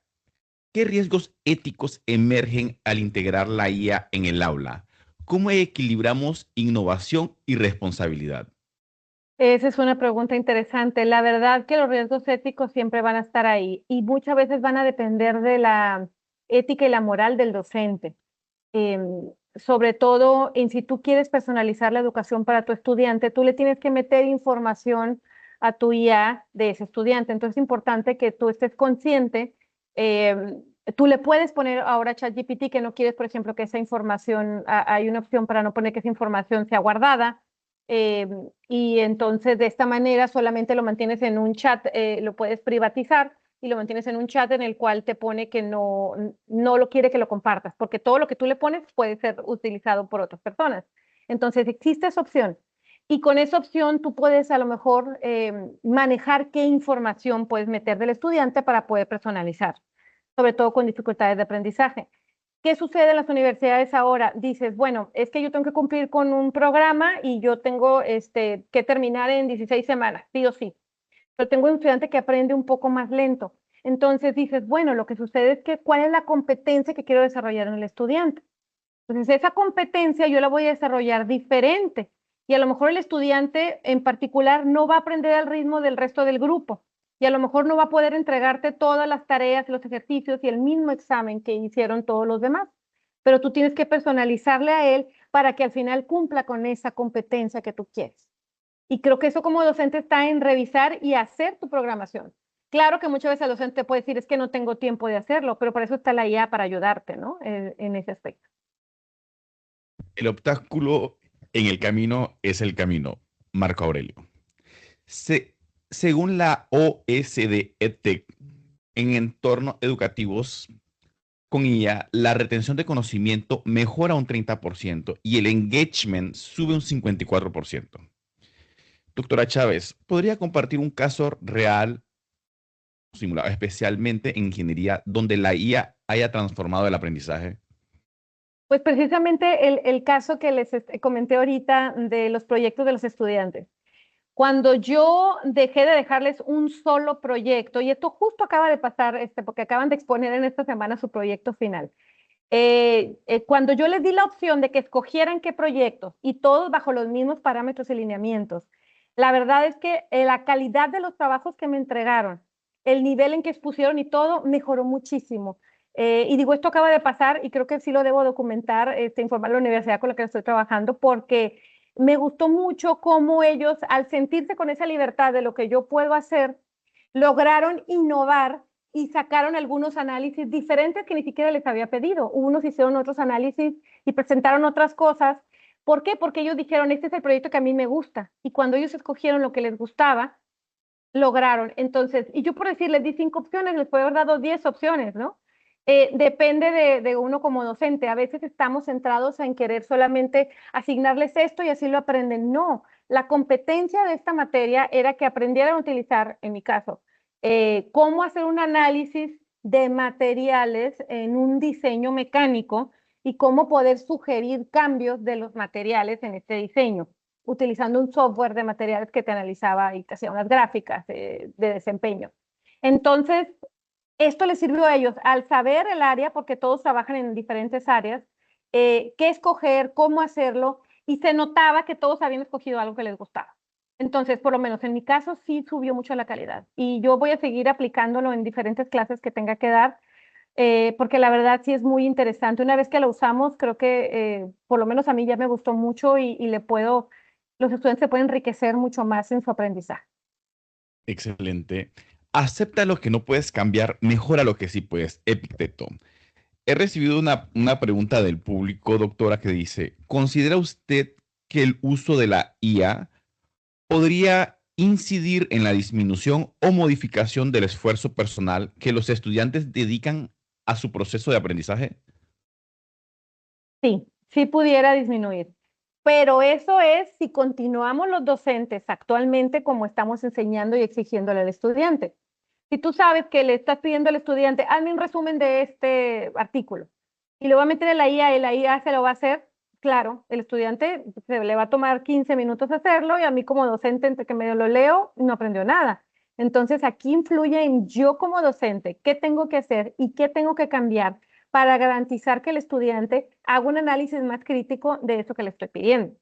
¿qué riesgos éticos emergen al integrar la IA en el aula? ¿Cómo equilibramos innovación y responsabilidad? Esa es una pregunta interesante. La verdad que los riesgos éticos siempre van a estar ahí y muchas veces van a depender de la ética y la moral del docente. Sobre todo en si tú quieres personalizar la educación para tu estudiante, tú le tienes que meter información a tu IA de ese estudiante. Entonces es importante que tú estés consciente. Tú le puedes poner ahora a ChatGPT que no quieres, por ejemplo, que esa información, hay una opción para no poner que esa información sea guardada. eh, y entonces de esta manera solamente lo mantienes en un chat, lo puedes privatizar y lo mantienes en un chat en el cual te pone que no lo quiere que lo compartas, porque todo lo que tú le pones puede ser utilizado por otras personas. Entonces existe esa opción. Y con esa opción tú puedes a lo mejor manejar qué información puedes meter del estudiante para poder personalizar, sobre todo con dificultades de aprendizaje. ¿Qué sucede en las universidades ahora? Dices, bueno, es que yo tengo que cumplir con un programa y yo tengo que terminar en 16 semanas, sí o sí. Pero tengo un estudiante que aprende un poco más lento. Entonces dices, bueno, lo que sucede es que cuál es la competencia que quiero desarrollar en el estudiante. Entonces esa competencia yo la voy a desarrollar diferente y a lo mejor el estudiante en particular no va a aprender al ritmo del resto del grupo y a lo mejor no va a poder entregarte todas las tareas, los ejercicios y el mismo examen que hicieron todos los demás. Pero tú tienes que personalizarle a él para que al final cumpla con esa competencia que tú quieres. Y creo que eso como docente está en revisar y hacer tu programación. Claro que muchas veces el docente puede decir, es que no tengo tiempo de hacerlo, pero por eso está la IA para ayudarte, ¿no? En ese aspecto. El obstáculo en el camino es el camino. Marco Aurelio. Se- Según la OECD EdTech, en entornos educativos con IA, la retención de conocimiento mejora un 30% y el engagement sube un 54%. Doctora Chávez, ¿podría compartir un caso real simulado, especialmente en ingeniería, donde la IA haya transformado el aprendizaje? Pues precisamente el caso que les comenté ahorita de los proyectos de los estudiantes. Cuando yo dejé de dejarles un solo proyecto, y esto justo acaba de pasar, porque acaban de exponer en esta semana su proyecto final. Cuando yo les di la opción de que escogieran qué proyectos y todos bajo los mismos parámetros y lineamientos, la verdad es que la calidad de los trabajos que me entregaron, el nivel en que expusieron y todo mejoró muchísimo. Y digo, esto acaba de pasar y creo que sí lo debo documentar, informar a la universidad con la que estoy trabajando, porque me gustó mucho cómo ellos, al sentirse con esa libertad de lo que yo puedo hacer, lograron innovar y sacaron algunos análisis diferentes que ni siquiera les había pedido. Unos hicieron otros análisis y presentaron otras cosas. ¿Por qué? Porque ellos dijeron, este es el proyecto que a mí me gusta. Y cuando ellos escogieron lo que les gustaba, lograron. Entonces, y yo por decir, les di 5 opciones, les puedo haber dado 10 opciones, ¿no? Depende de uno como docente. A veces estamos centrados en querer solamente asignarles esto y así lo aprenden. No, la competencia de esta materia era que aprendieran a utilizar, en mi caso, cómo hacer un análisis de materiales en un diseño mecánico y cómo poder sugerir cambios de los materiales en este diseño, utilizando un software de materiales que te analizaba y te hacía unas gráficas de desempeño. Entonces, esto les sirvió a ellos al saber el área, porque todos trabajan en diferentes áreas, qué escoger, cómo hacerlo, y se notaba que todos habían escogido algo que les gustaba. Entonces, por lo menos en mi caso, sí subió mucho la calidad. Y yo voy a seguir aplicándolo en diferentes clases que tenga que dar, porque la verdad sí es muy interesante. Una vez que lo usamos, creo que por lo menos a mí ya me gustó mucho y los estudiantes se pueden enriquecer mucho más en su aprendizaje. Excelente. Acepta lo que no puedes cambiar, mejora lo que sí puedes. Epicteto. He recibido una pregunta del público, doctora, que dice, ¿considera usted que el uso de la IA podría incidir en la disminución o modificación del esfuerzo personal que los estudiantes dedican a su proceso de aprendizaje? Sí, sí pudiera disminuir. Pero eso es si continuamos los docentes actualmente como estamos enseñando y exigiéndole al estudiante. Si tú sabes que le estás pidiendo al estudiante, hazme un resumen de este artículo y lo va a meter en la IA y la IA se lo va a hacer, claro, el estudiante se le va a tomar 15 minutos hacerlo y a mí como docente, entre que medio lo leo, no aprendió nada. Entonces aquí influye en yo como docente, qué tengo que hacer y qué tengo que cambiar para garantizar que el estudiante haga un análisis más crítico de eso que le estoy pidiendo.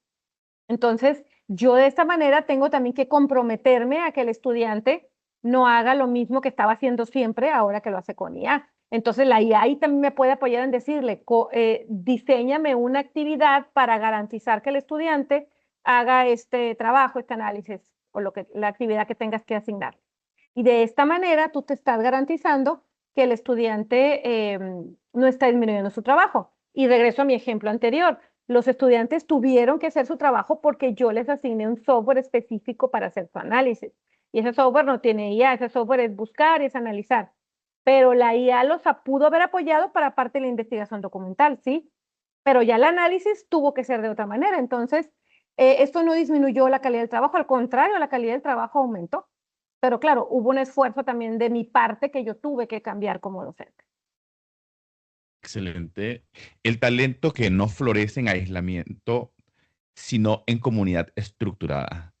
Entonces, yo de esta manera tengo también que comprometerme a que el estudiante no haga lo mismo que estaba haciendo siempre ahora que lo hace con IA. Entonces, la IA ahí también me puede apoyar en decirle, diséñame una actividad para garantizar que el estudiante haga este trabajo, este análisis o la actividad que tengas que asignar. Y de esta manera tú te estás garantizando que el estudiante no está disminuyendo su trabajo. Y regreso a mi ejemplo anterior. Los estudiantes tuvieron que hacer su trabajo porque yo les asigné un software específico para hacer su análisis. Y ese software no tiene IA, ese software es buscar, es analizar. Pero la IA los pudo haber apoyado para parte de la investigación documental, sí. Pero ya el análisis tuvo que ser de otra manera. Entonces, esto no disminuyó la calidad del trabajo, al contrario, la calidad del trabajo aumentó. Pero claro, hubo un esfuerzo también de mi parte que yo tuve que cambiar como docente. Excelente. El talento que no florece en aislamiento, sino en comunidad estructurada.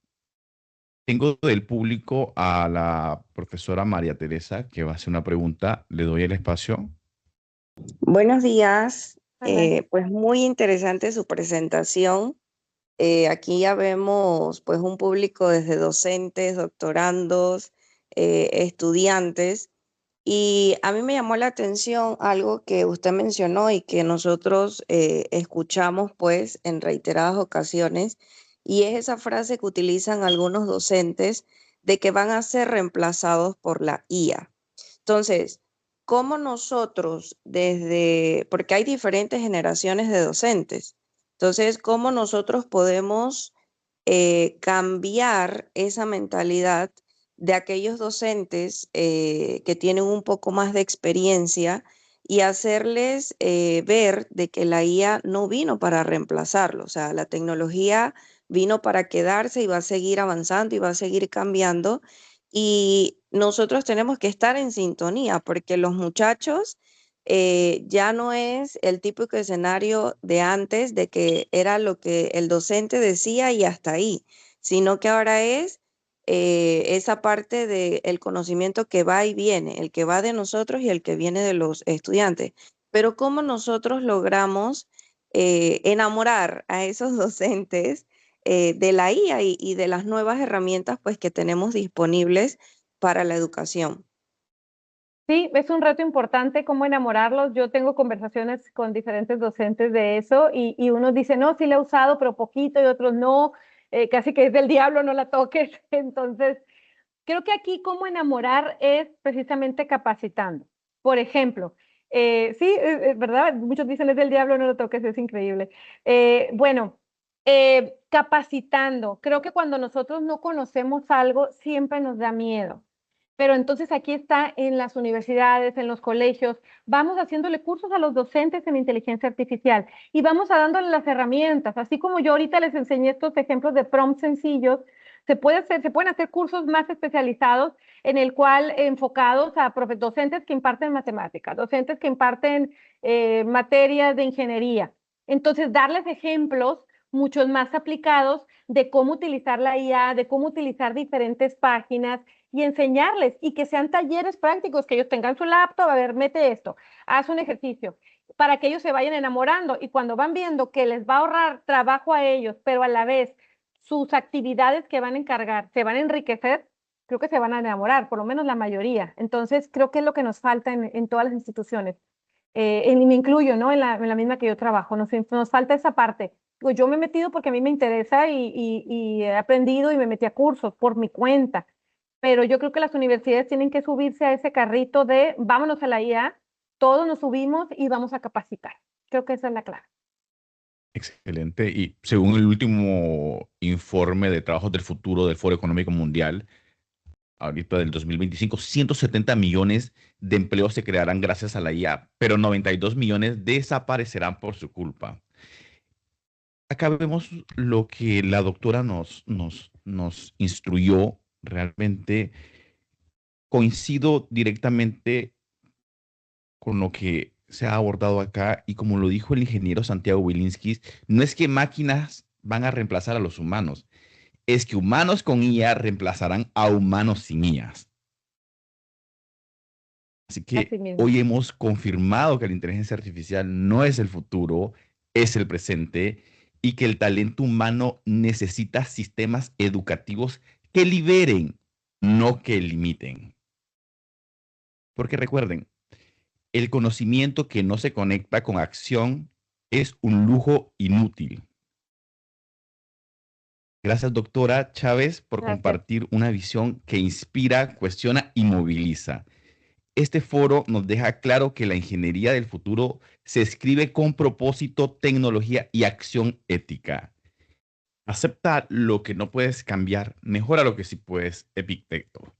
Tengo del público a la profesora María Teresa, que va a hacer una pregunta. Le doy el espacio. Buenos días, Adelante. pues muy interesante su presentación. Aquí ya vemos pues un público desde docentes, doctorandos, estudiantes, y a mí me llamó la atención algo que usted mencionó y que nosotros escuchamos pues en reiteradas ocasiones, y es esa frase que utilizan algunos docentes de que van a ser reemplazados por la IA. Entonces, ¿cómo nosotros porque hay diferentes generaciones de docentes, entonces, cómo nosotros podemos cambiar esa mentalidad de aquellos docentes que tienen un poco más de experiencia y hacerles ver de que la IA no vino para reemplazarlo? O sea, la tecnología vino para quedarse y va a seguir avanzando y va a seguir cambiando, y nosotros tenemos que estar en sintonía porque los muchachos ya no es el típico escenario de antes de que era lo que el docente decía y hasta ahí, sino que ahora es esa parte del conocimiento que va y viene, el que va de nosotros y el que viene de los estudiantes. Pero cómo nosotros logramos enamorar a esos docentes de la IA y de las nuevas herramientas pues, que tenemos disponibles para la educación. Sí, es un reto importante cómo enamorarlos. Yo tengo conversaciones con diferentes docentes de eso y unos dicen, no, sí la he usado, pero poquito, y otros no, casi que es del diablo, no la toques. Entonces, creo que aquí cómo enamorar es precisamente capacitando. Por ejemplo, sí, ¿verdad? Muchos dicen es del diablo, no lo toques, es increíble. Bueno, capacitando. Creo que cuando nosotros no conocemos algo, siempre nos da miedo. Pero entonces aquí está en las universidades, en los colegios, vamos haciéndole cursos a los docentes en inteligencia artificial y vamos a dándole las herramientas, así como yo ahorita les enseñé estos ejemplos de prompts sencillos, se pueden hacer cursos más especializados en el cual enfocados a docentes que imparten matemáticas, docentes que imparten materias de ingeniería. Entonces, darles ejemplos muchos más aplicados de cómo utilizar la IA, de cómo utilizar diferentes páginas y enseñarles y que sean talleres prácticos, que ellos tengan su laptop, a ver, mete esto, haz un ejercicio, para que ellos se vayan enamorando y cuando van viendo que les va a ahorrar trabajo a ellos, pero a la vez sus actividades que van a encargar se van a enriquecer, creo que se van a enamorar, por lo menos la mayoría. Entonces, creo que es lo que nos falta en todas las instituciones. Y me incluyo, ¿no? En la misma que yo trabajo, nos falta esa parte. Yo me he metido porque a mí me interesa y he aprendido y me metí a cursos por mi cuenta, pero yo creo que las universidades tienen que subirse a ese carrito de vámonos a la IA, todos nos subimos y vamos a capacitar. Creo que esa es la clave. Excelente. Y según el último informe de trabajos del futuro del Foro Económico Mundial, ahorita del 2025, 170 millones de empleos se crearán gracias a la IA, pero 92 millones desaparecerán por su culpa. Acá vemos lo que la doctora nos instruyó. Realmente coincido directamente con lo que se ha abordado acá y como lo dijo el ingeniero Santiago Wilinski, no es que máquinas van a reemplazar a los humanos, es que humanos con IA reemplazarán a humanos sin IAs. Así que hoy hemos confirmado que la inteligencia artificial no es el futuro, es el presente y que el talento humano necesita sistemas educativos que liberen, no que limiten. Porque recuerden, el conocimiento que no se conecta con acción es un lujo inútil. Gracias, doctora Chávez, por compartir una visión que inspira, cuestiona y moviliza. Este foro nos deja claro que la ingeniería del futuro se escribe con propósito, tecnología y acción ética. Acepta lo que no puedes cambiar, mejora lo que sí puedes, Epicteto.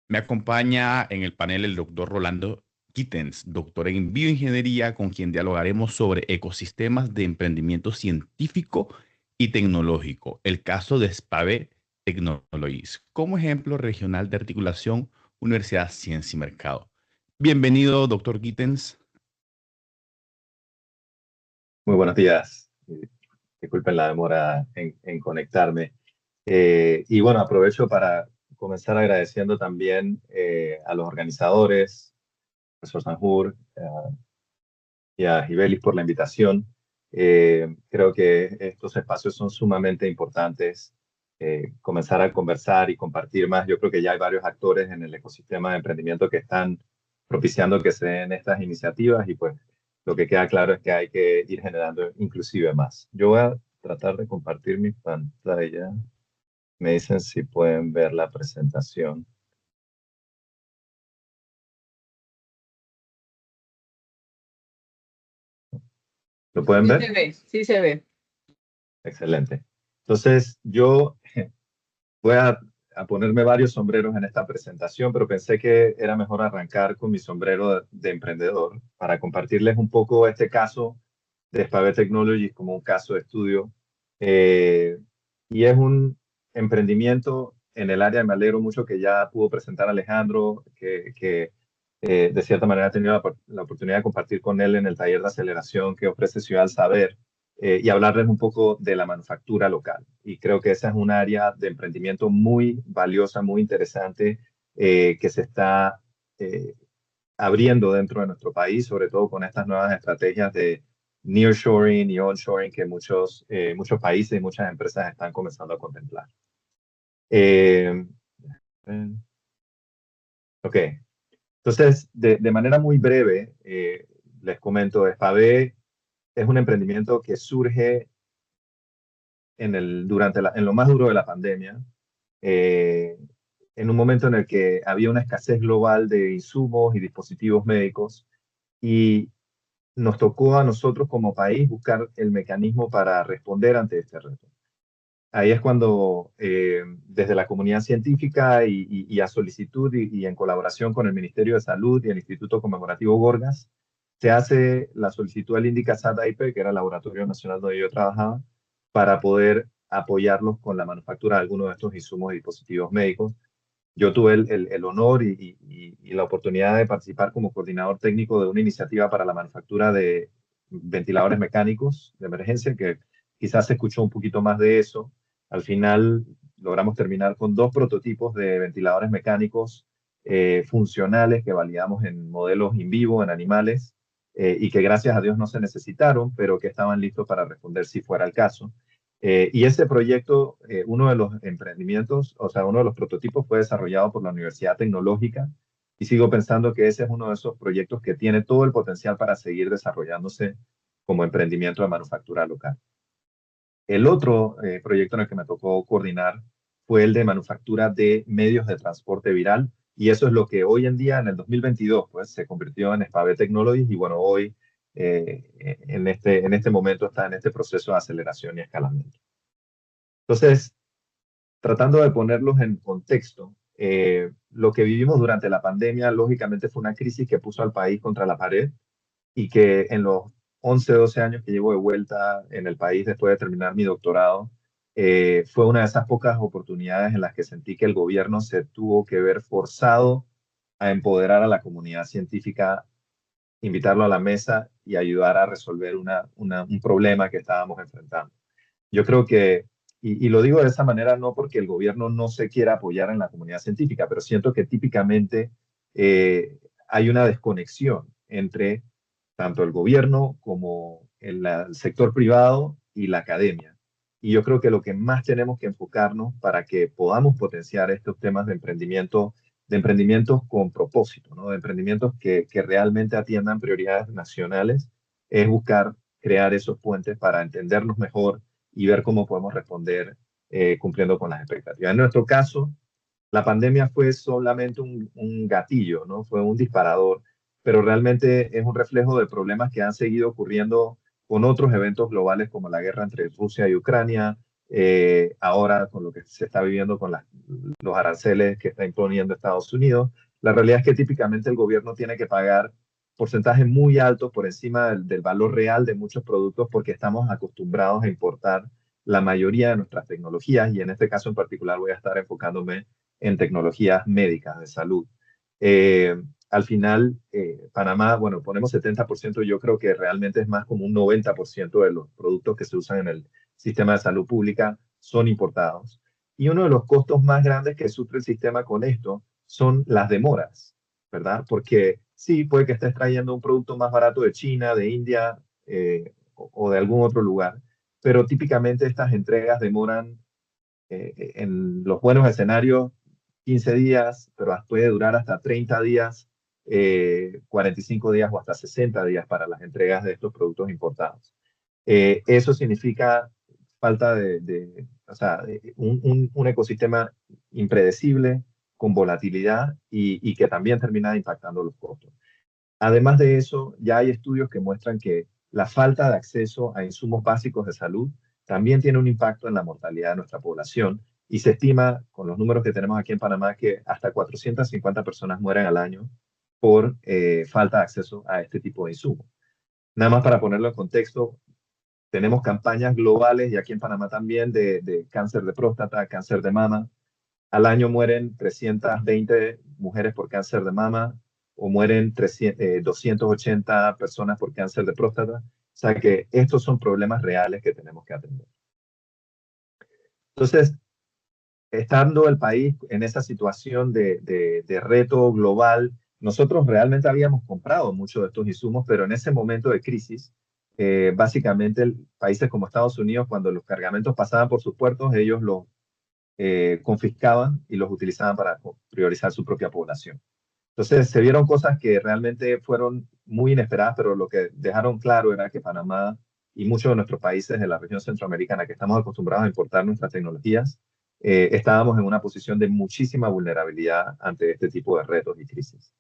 Me acompaña en el panel el doctor Rolando Gittens, doctor en bioingeniería, con quien dialogaremos sobre ecosistemas de emprendimiento científico y tecnológico, el caso de SPAVE Technologies, como ejemplo regional de articulación Universidad Ciencia y Mercado. Bienvenido, doctor Gittens. Muy buenos días. Disculpen la demora en conectarme. Y bueno, aprovecho para comenzar agradeciendo también a los organizadores, profesor Sanjur y a Gibelis por la invitación. Creo que estos espacios son sumamente importantes. Comenzar a conversar y compartir más. Yo creo que ya hay varios actores en el ecosistema de emprendimiento que están propiciando que se den estas iniciativas y pues lo que queda claro es que hay que ir generando inclusive más. Yo voy a tratar de compartir mi pantalla. Me dicen si pueden ver la presentación. ¿Lo pueden ver? Sí se ve, sí se ve. Excelente. Entonces, yo voy a ponerme varios sombreros en esta presentación, pero pensé que era mejor arrancar con mi sombrero de emprendedor para compartirles un poco este caso de SPAVE Technologies como un caso de estudio. Y es un emprendimiento en el área, me alegro mucho que ya pudo presentar Alejandro, que de cierta manera ha tenido la oportunidad de compartir con él en el taller de aceleración que ofrece Ciudad del Saber. y hablarles un poco de la manufactura local. Y creo que esa es un área de emprendimiento muy valiosa, muy interesante, que se está abriendo dentro de nuestro país, sobre todo con estas nuevas estrategias de nearshoring y onshoring que muchos países y muchas empresas están comenzando a contemplar. Eh, ok, entonces, de manera muy breve, les comento, Espavé es un emprendimiento que surge en lo más duro de la pandemia, eh, en un momento en el que había una escasez global de insumos y dispositivos médicos, y nos tocó a nosotros como país buscar el mecanismo para responder ante este reto. Ahí es cuando desde la comunidad científica y a solicitud y en colaboración con el Ministerio de Salud y el Instituto Conmemorativo Gorgas, se hace la solicitud al INDICASAT AIP, que era el laboratorio nacional donde yo trabajaba, para poder apoyarlos con la manufactura de algunos de estos insumos y dispositivos médicos. Yo tuve el honor y la oportunidad de participar como coordinador técnico de una iniciativa para la manufactura de ventiladores mecánicos de emergencia, que quizás se escuchó un poquito más de eso. Al final logramos terminar con 2 prototipos de ventiladores mecánicos funcionales que validamos en modelos in vivo, en animales, y que gracias a Dios no se necesitaron, pero que estaban listos para responder si fuera el caso. Y ese proyecto, uno de los emprendimientos, o sea, uno de los prototipos fue desarrollado por la Universidad Tecnológica, y sigo pensando que ese es uno de esos proyectos que tiene todo el potencial para seguir desarrollándose como emprendimiento de manufactura local. El otro proyecto en el que me tocó coordinar fue el de manufactura de medios de transporte viral, y eso es lo que hoy en día, en el 2022, pues se convirtió en Espavé Technologies, y bueno, hoy en este momento está en este proceso de aceleración y escalamiento. Entonces, tratando de ponerlos en contexto, lo que vivimos durante la pandemia, lógicamente, fue una crisis que puso al país contra la pared, y que en los 11, 12 años que llevo de vuelta en el país después de terminar mi doctorado, fue una de esas pocas oportunidades en las que sentí que el gobierno se tuvo que ver forzado a empoderar a la comunidad científica, invitarlo a la mesa y ayudar a resolver un problema que estábamos enfrentando. Yo creo que, y lo digo de esa manera no porque el gobierno no se quiera apoyar en la comunidad científica, pero siento que típicamente hay una desconexión entre tanto el gobierno como el sector privado y la academia. Y yo creo que lo que más tenemos que enfocarnos para que podamos potenciar estos temas de emprendimientos con propósito, ¿no? De emprendimientos que realmente atiendan prioridades nacionales, es buscar crear esos puentes para entendernos mejor y ver cómo podemos responder cumpliendo con las expectativas. En nuestro caso, la pandemia fue solamente un gatillo, ¿no? Fue un disparador, pero realmente es un reflejo de problemas que han seguido ocurriendo con otros eventos globales como la guerra entre Rusia y Ucrania, ahora con lo que se está viviendo con los aranceles que está imponiendo Estados Unidos. La realidad es que típicamente el gobierno tiene que pagar porcentajes muy altos por encima del valor real de muchos productos, porque estamos acostumbrados a importar la mayoría de nuestras tecnologías, y en este caso en particular voy a estar enfocándome en tecnologías médicas de salud. Al final, Panamá, bueno, ponemos 70%, yo creo que realmente es más como un 90% de los productos que se usan en el sistema de salud pública son importados. Y uno de los costos más grandes que sufre el sistema con esto son las demoras, ¿verdad? Porque sí, puede que estés trayendo un producto más barato de China, de India o de algún otro lugar, pero típicamente estas entregas demoran en los buenos escenarios 15 días, pero puede durar hasta 30 días, 45 días o hasta 60 días para las entregas de estos productos importados. Eso significa falta o sea, un ecosistema impredecible, con volatilidad y que también termina impactando los costos. Además de eso, ya hay estudios que muestran que la falta de acceso a insumos básicos de salud también tiene un impacto en la mortalidad de nuestra población, y se estima, con los números que tenemos aquí en Panamá, que hasta 450 personas mueren al año por falta de acceso a este tipo de insumos. Nada más para ponerlo en contexto, tenemos campañas globales, y aquí en Panamá también, de cáncer de próstata, cáncer de mama. Al año mueren 320 mujeres por cáncer de mama, o mueren 280 personas por cáncer de próstata. O sea que estos son problemas reales que tenemos que atender. Entonces, estando el país en esa situación de reto global, nosotros realmente habíamos comprado muchos de estos insumos, pero en ese momento de crisis, básicamente países como Estados Unidos, cuando los cargamentos pasaban por sus puertos, ellos los confiscaban y los utilizaban para priorizar su propia población. Entonces se vieron cosas que realmente fueron muy inesperadas, pero lo que dejaron claro era que Panamá y muchos de nuestros países de la región centroamericana que estamos acostumbrados a importar nuestras tecnologías, estábamos en una posición de muchísima vulnerabilidad ante este tipo de retos y crisis.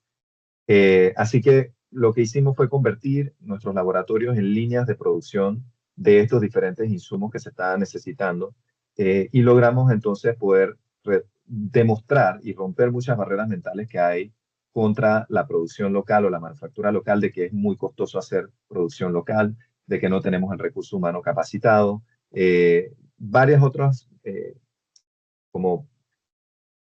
Así que lo que hicimos fue convertir nuestros laboratorios en líneas de producción de estos diferentes insumos que se estaban necesitando y logramos entonces poder demostrar y romper muchas barreras mentales que hay contra la producción local o la manufactura local, de que es muy costoso hacer producción local, de que no tenemos el recurso humano capacitado, varias otras como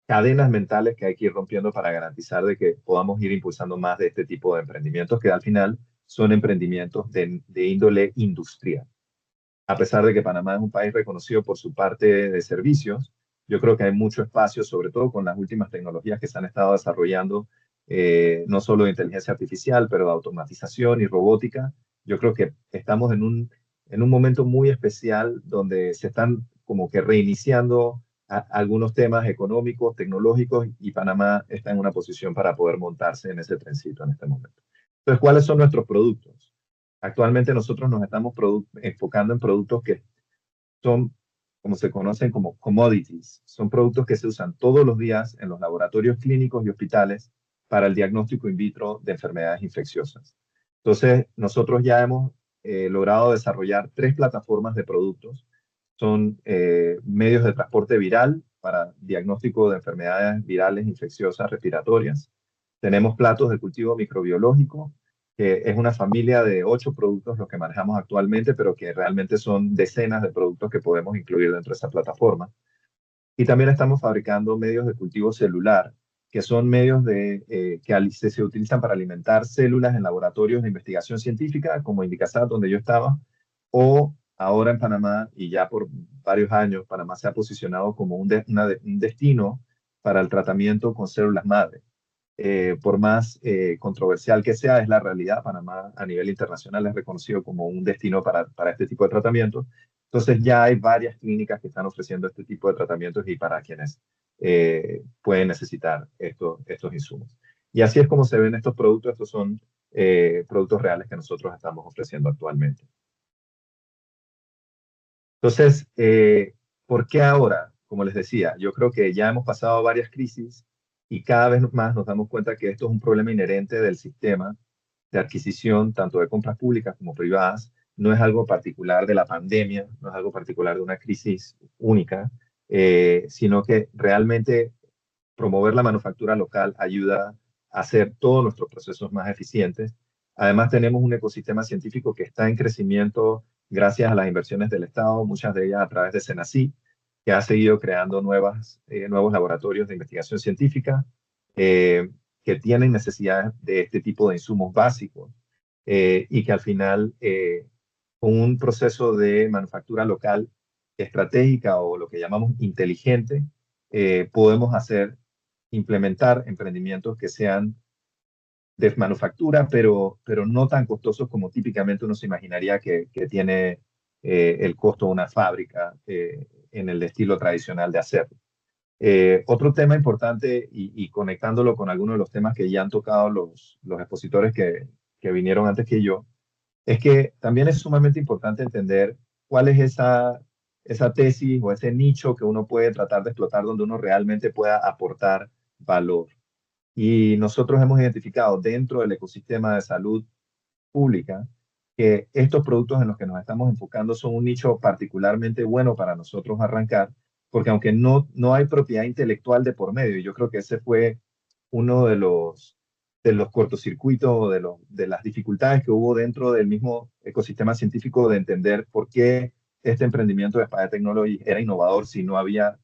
cadenas mentales que hay que ir rompiendo para garantizar de que podamos ir impulsando más de este tipo de emprendimientos que al final son emprendimientos de índole industrial. A pesar de que Panamá es un país reconocido por su parte de servicios, yo creo que hay mucho espacio, sobre todo con las últimas tecnologías que se han estado desarrollando, no solo de inteligencia artificial, pero de automatización y robótica. Yo creo que estamos en un momento muy especial donde se están como que reiniciando algunos temas económicos, tecnológicos, y Panamá está en una posición para poder montarse en ese trencito en este momento. Entonces, ¿cuáles son nuestros productos? Actualmente nosotros nos estamos enfocando en productos que son, como se conocen como commodities. Son productos que se usan todos los días en los laboratorios clínicos y hospitales para el diagnóstico in vitro de enfermedades infecciosas. Entonces, nosotros ya hemos logrado desarrollar 3 plataformas de productos. Son medios de transporte viral para diagnóstico de enfermedades virales infecciosas respiratorias. Tenemos platos de cultivo microbiológico, que es una familia de 8 productos los que manejamos actualmente, pero que realmente son decenas de productos que podemos incluir dentro de esa plataforma. Y también estamos fabricando medios de cultivo celular, que son medios que se utilizan para alimentar células en laboratorios de investigación científica, como Indicasat, donde yo estaba, o ahora en Panamá, y ya por varios años, Panamá se ha posicionado como un destino para el tratamiento con células madre. Por más controversial que sea, es la realidad. Panamá a nivel internacional es reconocido como un destino para este tipo de tratamientos. Entonces ya hay varias clínicas que están ofreciendo este tipo de tratamientos y para quienes pueden necesitar estos insumos. Y así es como se ven estos productos. Estos son productos reales que nosotros estamos ofreciendo actualmente. Entonces, ¿por qué ahora? Como les decía, yo creo que ya hemos pasado varias crisis y cada vez más nos damos cuenta que esto es un problema inherente del sistema de adquisición, tanto de compras públicas como privadas. No es algo particular de la pandemia, no es algo particular de una crisis única, sino que realmente promover la manufactura local ayuda a hacer todos nuestros procesos más eficientes. Además, tenemos un ecosistema científico que está en crecimiento gracias a las inversiones del Estado, muchas de ellas a través de Senaci, que ha seguido creando nuevos laboratorios de investigación científica que tienen necesidades de este tipo de insumos básicos y que al final, con un proceso de manufactura local estratégica o lo que llamamos inteligente, podemos implementar emprendimientos que sean de manufactura, pero no tan costosos como típicamente uno se imaginaría que tiene el costo de una fábrica en el estilo tradicional de hacerlo. Otro tema importante, y conectándolo con algunos de los temas que ya han tocado los expositores que vinieron antes que yo, es que también es sumamente importante entender cuál es esa tesis o ese nicho que uno puede tratar de explotar donde uno realmente pueda aportar valor. Y nosotros hemos identificado dentro del ecosistema de salud pública que estos productos en los que nos estamos enfocando son un nicho particularmente bueno para nosotros arrancar, porque aunque no hay propiedad intelectual de por medio, y yo creo que ese fue uno de los cortocircuitos, de las dificultades que hubo dentro del mismo ecosistema científico de entender por qué este emprendimiento de Spire Technologies era innovador si no había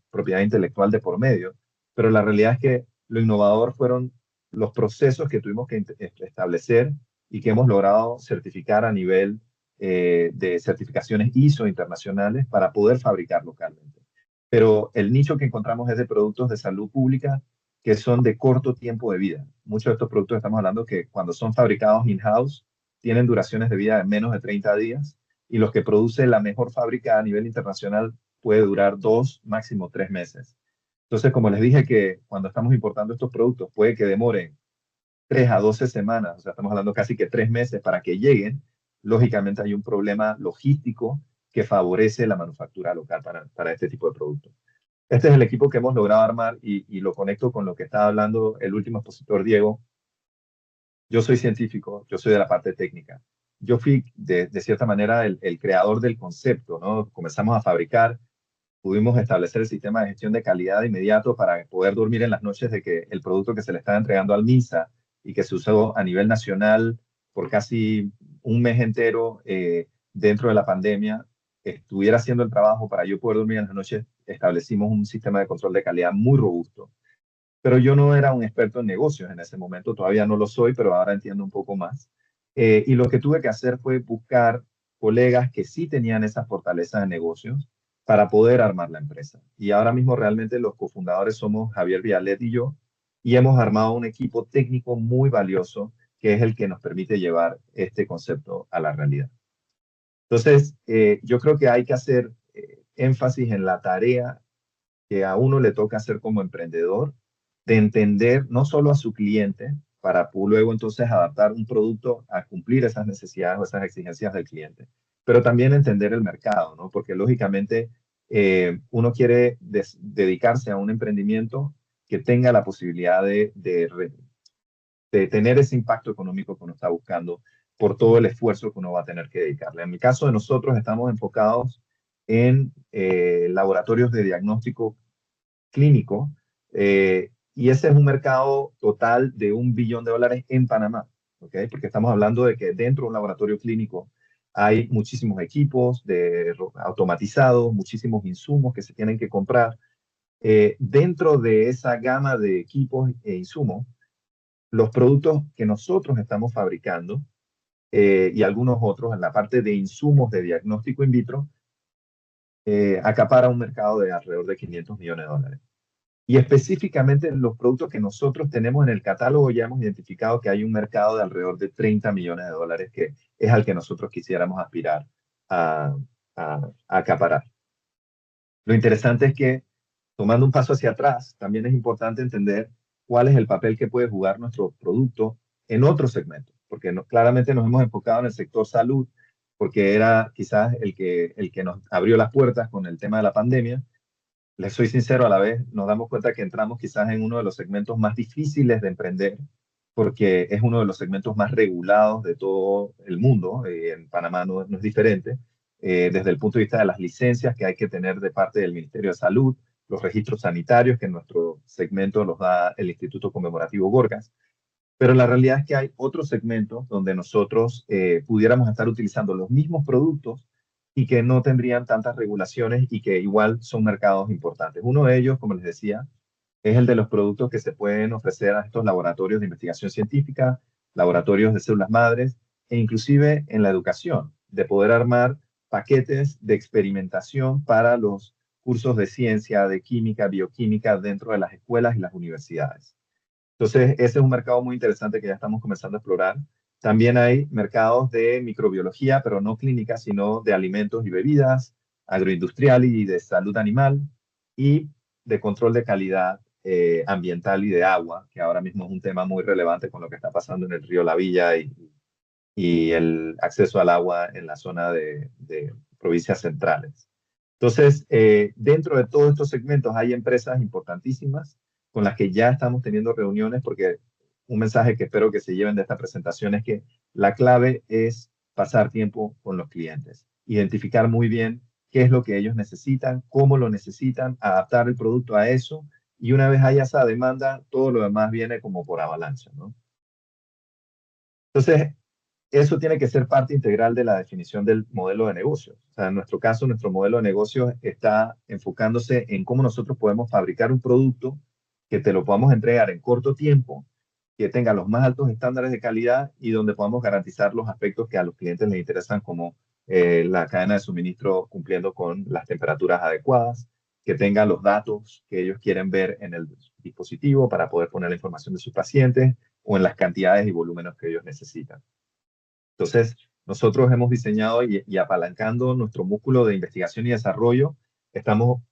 propiedad intelectual de por medio. Pero la realidad es que lo innovador fueron los procesos que tuvimos que establecer y que hemos logrado certificar a nivel de certificaciones ISO internacionales para poder fabricar localmente. Pero el nicho que encontramos es de productos de salud pública que son de corto tiempo de vida. Muchos de estos productos estamos hablando que cuando son fabricados in-house tienen duraciones de vida de menos de 30 días y los que produce la mejor fábrica a nivel internacional puede durar 2, máximo 3 meses. Entonces, como les dije que cuando estamos importando estos productos puede que demoren 3 a 12 semanas, o sea, estamos hablando casi que 3 meses para que lleguen, lógicamente hay un problema logístico que favorece la manufactura local para este tipo de productos. Este es el equipo que hemos logrado armar y lo conecto con lo que estaba hablando el último expositor, Diego. Yo soy científico, yo soy de la parte técnica. Yo fui, de cierta manera, el creador del concepto, ¿no? Comenzamos a fabricar, pudimos establecer el sistema de gestión de calidad de inmediato para poder dormir en las noches de que el producto que se le estaba entregando al MINSA y que se usó a nivel nacional por casi un mes entero dentro de la pandemia, estuviera haciendo el trabajo para yo poder dormir en las noches. Establecimos un sistema de control de calidad muy robusto. Pero yo no era un experto en negocios en ese momento, todavía no lo soy, pero ahora entiendo un poco más. Y lo que tuve que hacer fue buscar colegas que sí tenían esas fortalezas de negocios para poder armar la empresa. Y ahora mismo realmente los cofundadores somos Javier Vialet y yo, y hemos armado un equipo técnico muy valioso que es el que nos permite llevar este concepto a la realidad. Entonces, yo creo que hay que hacer énfasis en la tarea que a uno le toca hacer como emprendedor, de entender no solo a su cliente, para luego entonces adaptar un producto a cumplir esas necesidades o esas exigencias del cliente, pero también entender el mercado, ¿no? Porque lógicamente uno quiere dedicarse a un emprendimiento que tenga la posibilidad de tener ese impacto económico que uno está buscando por todo el esfuerzo que uno va a tener que dedicarle. En mi caso de nosotros estamos enfocados en laboratorios de diagnóstico clínico, y ese es un mercado total de $1 billón en Panamá, ¿ok? Porque estamos hablando de que dentro de un laboratorio clínico hay muchísimos equipos automatizados, muchísimos insumos que se tienen que comprar. Dentro de esa gama de equipos e insumos, los productos que nosotros estamos fabricando y algunos otros en la parte de insumos de diagnóstico in vitro, acapara un mercado de alrededor de $500 millones. Y específicamente los productos que nosotros tenemos en el catálogo ya hemos identificado que hay un mercado de alrededor de $30 millones, que es al que nosotros quisiéramos aspirar a acaparar. Lo interesante es que, tomando un paso hacia atrás, también es importante entender cuál es el papel que puede jugar nuestro producto en otros segmentos, porque claramente nos hemos enfocado en el sector salud, porque era quizás el que nos abrió las puertas con el tema de la pandemia. Les soy sincero, a la vez nos damos cuenta que entramos quizás en uno de los segmentos más difíciles de emprender, porque es uno de los segmentos más regulados de todo el mundo. En Panamá no es diferente, desde el punto de vista de las licencias que hay que tener de parte del Ministerio de Salud, los registros sanitarios que en nuestro segmento los da el Instituto Conmemorativo Gorgas. Pero la realidad es que hay otros segmentos donde nosotros pudiéramos estar utilizando los mismos productos y que no tendrían tantas regulaciones y que igual son mercados importantes. Uno de ellos, como les decía, es el de los productos que se pueden ofrecer a estos laboratorios de investigación científica, laboratorios de células madres e inclusive en la educación, de poder armar paquetes de experimentación para los cursos de ciencia, de química, bioquímica dentro de las escuelas y las universidades. Entonces, ese es un mercado muy interesante que ya estamos comenzando a explorar. También hay mercados de microbiología, pero no clínica, sino de alimentos y bebidas, agroindustrial y de salud animal, y de control de calidad ambiental y de agua, que ahora mismo es un tema muy relevante con lo que está pasando en el río La Villa y el acceso al agua en la zona de provincias centrales. Entonces, dentro de todos estos segmentos hay empresas importantísimas con las que ya estamos teniendo reuniones, porque un mensaje que espero que se lleven de esta presentación es que la clave es pasar tiempo con los clientes, identificar muy bien qué es lo que ellos necesitan, cómo lo necesitan, adaptar el producto a eso, y una vez haya esa demanda, todo lo demás viene como por avalancha, ¿no? Entonces, eso tiene que ser parte integral de la definición del modelo de negocio. O sea, en nuestro caso, nuestro modelo de negocio está enfocándose en cómo nosotros podemos fabricar un producto que te lo podamos entregar en corto tiempo, que tenga los más altos estándares de calidad y donde podamos garantizar los aspectos que a los clientes les interesan, como la cadena de suministro cumpliendo con las temperaturas adecuadas, que tenga los datos que ellos quieren ver en el dispositivo para poder poner la información de sus pacientes o en las cantidades y volúmenes que ellos necesitan. Entonces, nosotros hemos diseñado y apalancando nuestro músculo de investigación y desarrollo, estamos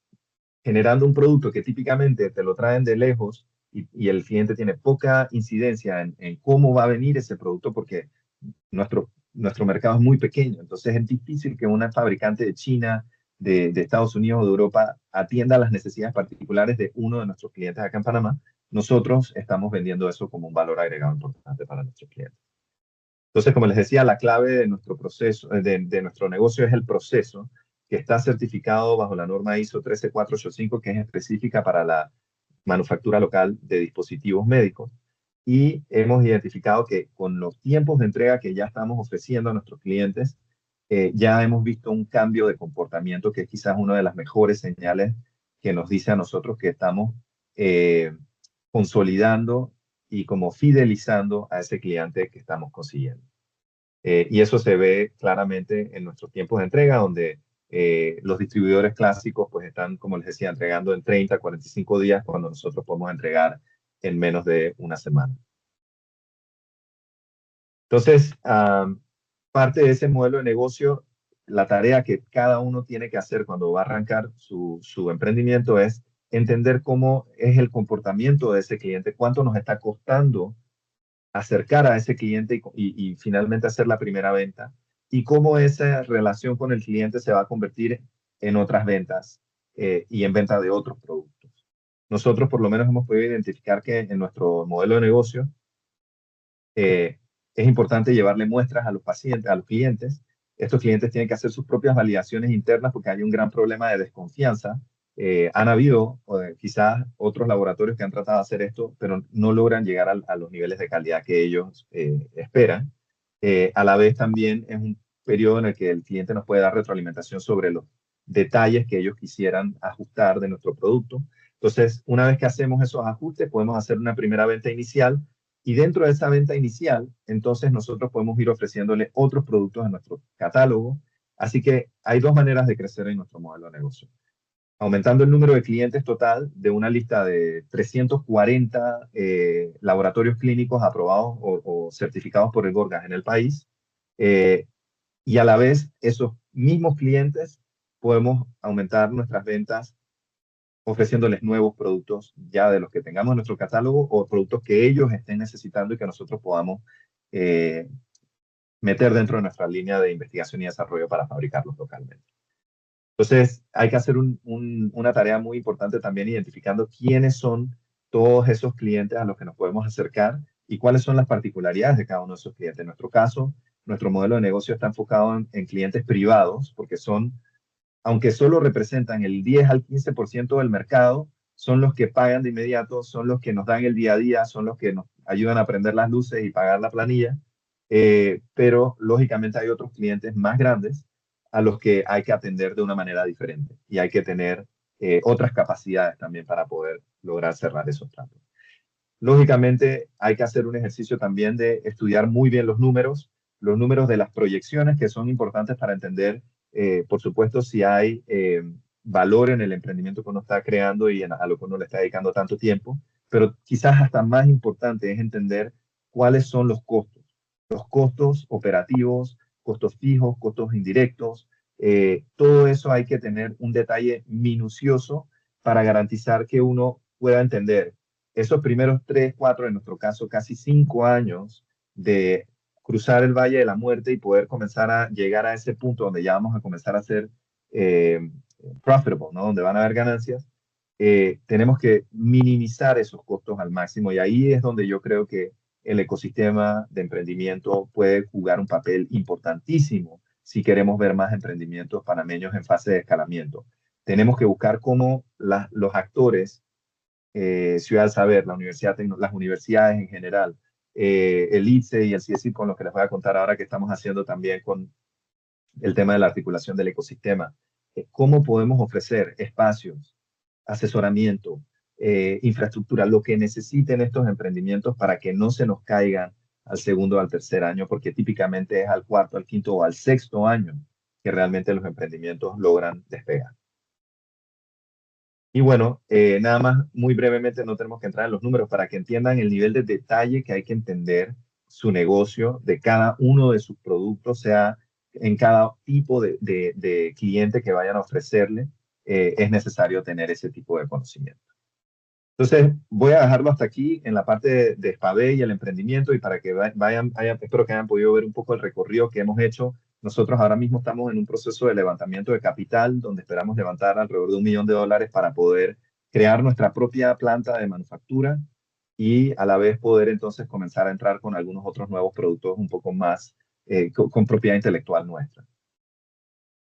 generando un producto que típicamente te lo traen de lejos y el cliente tiene poca incidencia en cómo va a venir ese producto porque nuestro mercado es muy pequeño. Entonces es difícil que una fabricante de China, de Estados Unidos o de Europa atienda las necesidades particulares de uno de nuestros clientes acá en Panamá. Nosotros estamos vendiendo eso como un valor agregado importante para nuestros clientes. Entonces, como les decía, la clave de nuestro proceso, de nuestro negocio es el proceso, que está certificado bajo la norma ISO 13485, que es específica para la manufactura local de dispositivos médicos. Y hemos identificado que con los tiempos de entrega que ya estamos ofreciendo a nuestros clientes, ya hemos visto un cambio de comportamiento que es quizás una de las mejores señales que nos dice a nosotros que estamos consolidando y como fidelizando a ese cliente que estamos consiguiendo. Y eso se ve claramente en nuestros tiempos de entrega, donde los distribuidores clásicos pues están, como les decía, entregando en 30, 45 días, cuando nosotros podemos entregar en menos de una semana. Entonces, parte de ese modelo de negocio, la tarea que cada uno tiene que hacer cuando va a arrancar su emprendimiento es entender cómo es el comportamiento de ese cliente, cuánto nos está costando acercar a ese cliente y finalmente hacer la primera venta, y cómo esa relación con el cliente se va a convertir en otras ventas y en venta de otros productos. Nosotros por lo menos hemos podido identificar que en nuestro modelo de negocio es importante llevarle muestras a los pacientes, a los clientes. Estos clientes tienen que hacer sus propias validaciones internas porque hay un gran problema de desconfianza. Han habido quizás otros laboratorios que han tratado de hacer esto, pero no logran llegar a los niveles de calidad que ellos esperan. A la vez también es un periodo en el que el cliente nos puede dar retroalimentación sobre los detalles que ellos quisieran ajustar de nuestro producto. Entonces, una vez que hacemos esos ajustes, podemos hacer una primera venta inicial y dentro de esa venta inicial, entonces nosotros podemos ir ofreciéndole otros productos en nuestro catálogo. Así que hay dos maneras de crecer en nuestro modelo de negocio. Aumentando el número de clientes total de una lista de 340 laboratorios clínicos aprobados o certificados por el GORGAS en el país. Y a la vez, esos mismos clientes podemos aumentar nuestras ventas ofreciéndoles nuevos productos ya de los que tengamos en nuestro catálogo o productos que ellos estén necesitando y que nosotros podamos meter dentro de nuestra línea de investigación y desarrollo para fabricarlos localmente. Entonces, hay que hacer una tarea muy importante también identificando quiénes son todos esos clientes a los que nos podemos acercar y cuáles son las particularidades de cada uno de esos clientes. En nuestro caso, nuestro modelo de negocio está enfocado en clientes privados porque son, aunque solo representan el 10 al 15% del mercado, son los que pagan de inmediato, son los que nos dan el día a día, son los que nos ayudan a prender las luces y pagar la planilla. Pero lógicamente hay otros clientes más grandes a los que hay que atender de una manera diferente y hay que tener otras capacidades también para poder lograr cerrar esos tratos. Lógicamente hay que hacer un ejercicio también de estudiar muy bien los números de las proyecciones que son importantes para entender, por supuesto, si hay valor en el emprendimiento que uno está creando y a lo que uno le está dedicando tanto tiempo, pero quizás hasta más importante es entender cuáles son los costos operativos, costos fijos, costos indirectos. Todo eso hay que tener un detalle minucioso para garantizar que uno pueda entender esos primeros 3, 4, en nuestro caso casi 5 años de cruzar el Valle de la Muerte y poder comenzar a llegar a ese punto donde ya vamos a comenzar a ser profitable, ¿no? Donde van a haber ganancias. Tenemos que minimizar esos costos al máximo y ahí es donde yo creo que el ecosistema de emprendimiento puede jugar un papel importantísimo si queremos ver más emprendimientos panameños en fase de escalamiento. Tenemos que buscar cómo los actores, Ciudad del Saber, las universidades en general, el ITSE y el CSIC, con los que les voy a contar ahora que estamos haciendo también con el tema de la articulación del ecosistema, cómo podemos ofrecer espacios, asesoramiento, infraestructura, lo que necesiten estos emprendimientos para que no se nos caigan al segundo o al tercer año, porque típicamente es al cuarto, al quinto o al sexto año que realmente los emprendimientos logran despegar. Y bueno, nada más, muy brevemente, no tenemos que entrar en los números para que entiendan el nivel de detalle que hay que entender su negocio de cada uno de sus productos, sea en cada tipo de cliente que vayan a ofrecerle, es necesario tener ese tipo de conocimiento. Entonces, voy a dejarlo hasta aquí en la parte de SPAVE y el emprendimiento, y para que espero que hayan podido ver un poco el recorrido que hemos hecho. Nosotros ahora mismo estamos en un proceso de levantamiento de capital, donde esperamos levantar alrededor de $1 millón para poder crear nuestra propia planta de manufactura y a la vez poder entonces comenzar a entrar con algunos otros nuevos productos un poco más con propiedad intelectual nuestra.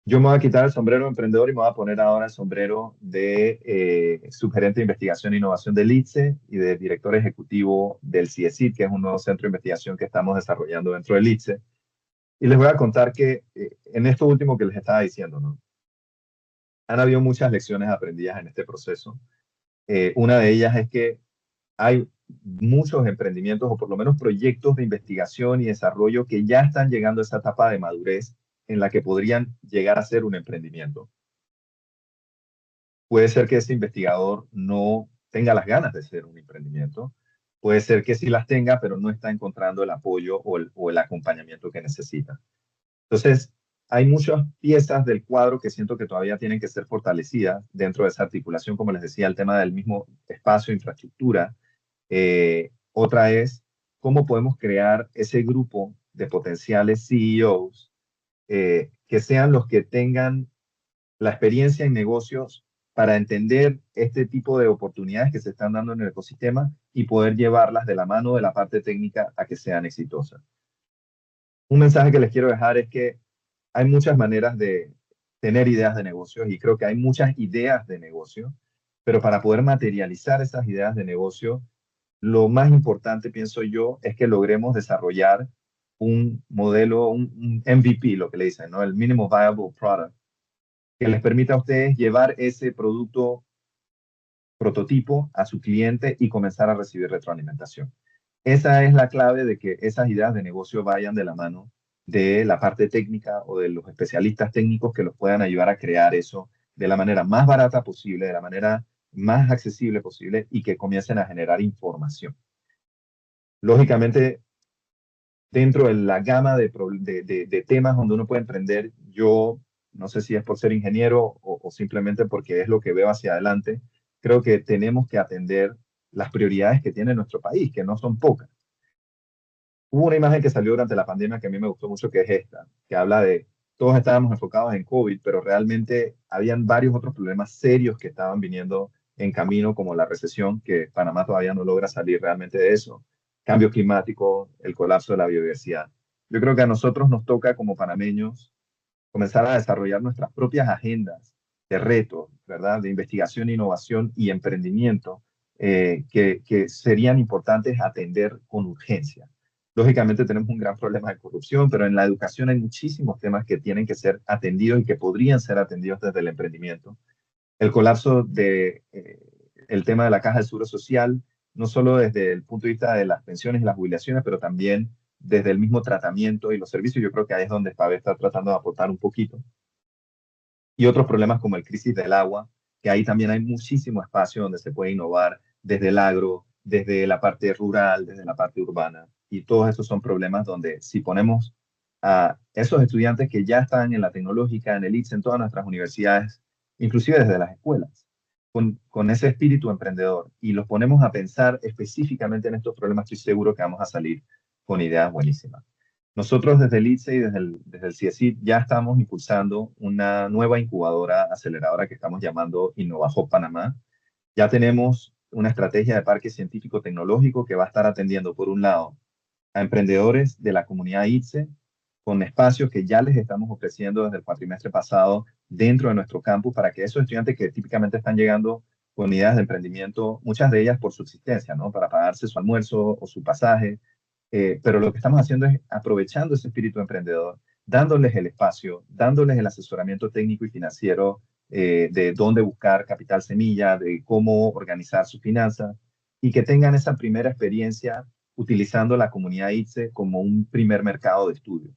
Yo me voy a quitar el sombrero de emprendedor y me voy a poner ahora el sombrero de subgerente de investigación e innovación del ITSE y de director ejecutivo del CIECIT, que es un nuevo centro de investigación que estamos desarrollando dentro del ITSE. Y les voy a contar que en esto último que les estaba diciendo, ¿no? Han habido muchas lecciones aprendidas en este proceso. Una de ellas es que hay muchos emprendimientos o por lo menos proyectos de investigación y desarrollo que ya están llegando a esa etapa de madurez en la que podrían llegar a ser un emprendimiento. Puede ser que ese investigador no tenga las ganas de ser un emprendimiento. Puede ser que sí las tenga, pero no está encontrando el apoyo o el acompañamiento que necesita. Entonces, hay muchas piezas del cuadro que siento que todavía tienen que ser fortalecidas dentro de esa articulación, como les decía, el tema del mismo espacio, infraestructura. Otra es cómo podemos crear ese grupo de potenciales CEOs que sean los que tengan la experiencia en negocios para entender este tipo de oportunidades que se están dando en el ecosistema y poder llevarlas de la mano de la parte técnica a que sean exitosas. Un mensaje que les quiero dejar es que hay muchas maneras de tener ideas de negocios y creo que hay muchas ideas de negocio, pero para poder materializar esas ideas de negocio, lo más importante, pienso yo, es que logremos desarrollar un modelo, un MVP, lo que le dicen, ¿no? El Minimum Viable Product, que les permita a ustedes llevar ese producto prototipo a su cliente y comenzar a recibir retroalimentación. Esa es la clave de que esas ideas de negocio vayan de la mano de la parte técnica o de los especialistas técnicos que los puedan ayudar a crear eso de la manera más barata posible, de la manera más accesible posible y que comiencen a generar información. Lógicamente, dentro de la gama de temas donde uno puede emprender, yo no sé si es por ser ingeniero o simplemente porque es lo que veo hacia adelante, creo que tenemos que atender las prioridades que tiene nuestro país, que no son pocas. Hubo una imagen que salió durante la pandemia que a mí me gustó mucho, que es esta, que habla de todos estábamos enfocados en COVID, pero realmente habían varios otros problemas serios que estaban viniendo en camino, como la recesión, que Panamá todavía no logra salir realmente de eso, cambio climático, el colapso de la biodiversidad. Yo creo que a nosotros nos toca como panameños comenzar a desarrollar nuestras propias agendas de retos, ¿verdad? De investigación, innovación y emprendimiento que serían importantes atender con urgencia. Lógicamente tenemos un gran problema de corrupción, pero en la educación hay muchísimos temas que tienen que ser atendidos y que podrían ser atendidos desde el emprendimiento. El colapso de el tema de la caja de seguro social, no solo desde el punto de vista de las pensiones y las jubilaciones, pero también desde el mismo tratamiento y los servicios. Yo creo que ahí es donde SPAVE está tratando de aportar un poquito. Y otros problemas como el crisis del agua, que ahí también hay muchísimo espacio donde se puede innovar desde el agro, desde la parte rural, desde la parte urbana. Y todos esos son problemas donde si ponemos a esos estudiantes que ya están en la tecnológica, en el ITSE, en todas nuestras universidades, inclusive desde las escuelas, con ese espíritu emprendedor y los ponemos a pensar específicamente en estos problemas, estoy seguro que vamos a salir con ideas buenísimas. Nosotros desde el ITSE y desde el CIECIT ya estamos impulsando una nueva incubadora aceleradora que estamos llamando InnovaHub Panamá. Ya tenemos una estrategia de parque científico-tecnológico que va a estar atendiendo, por un lado, a emprendedores de la comunidad ITSE, con espacios que ya les estamos ofreciendo desde el cuatrimestre pasado dentro de nuestro campus para que esos estudiantes que típicamente están llegando con ideas de emprendimiento, muchas de ellas por subsistencia, ¿no? Para pagarse su almuerzo o su pasaje, pero lo que estamos haciendo es aprovechando ese espíritu emprendedor, dándoles el espacio, dándoles el asesoramiento técnico y financiero de dónde buscar capital semilla, de cómo organizar sus finanzas y que tengan esa primera experiencia utilizando la comunidad ITSE como un primer mercado de estudio.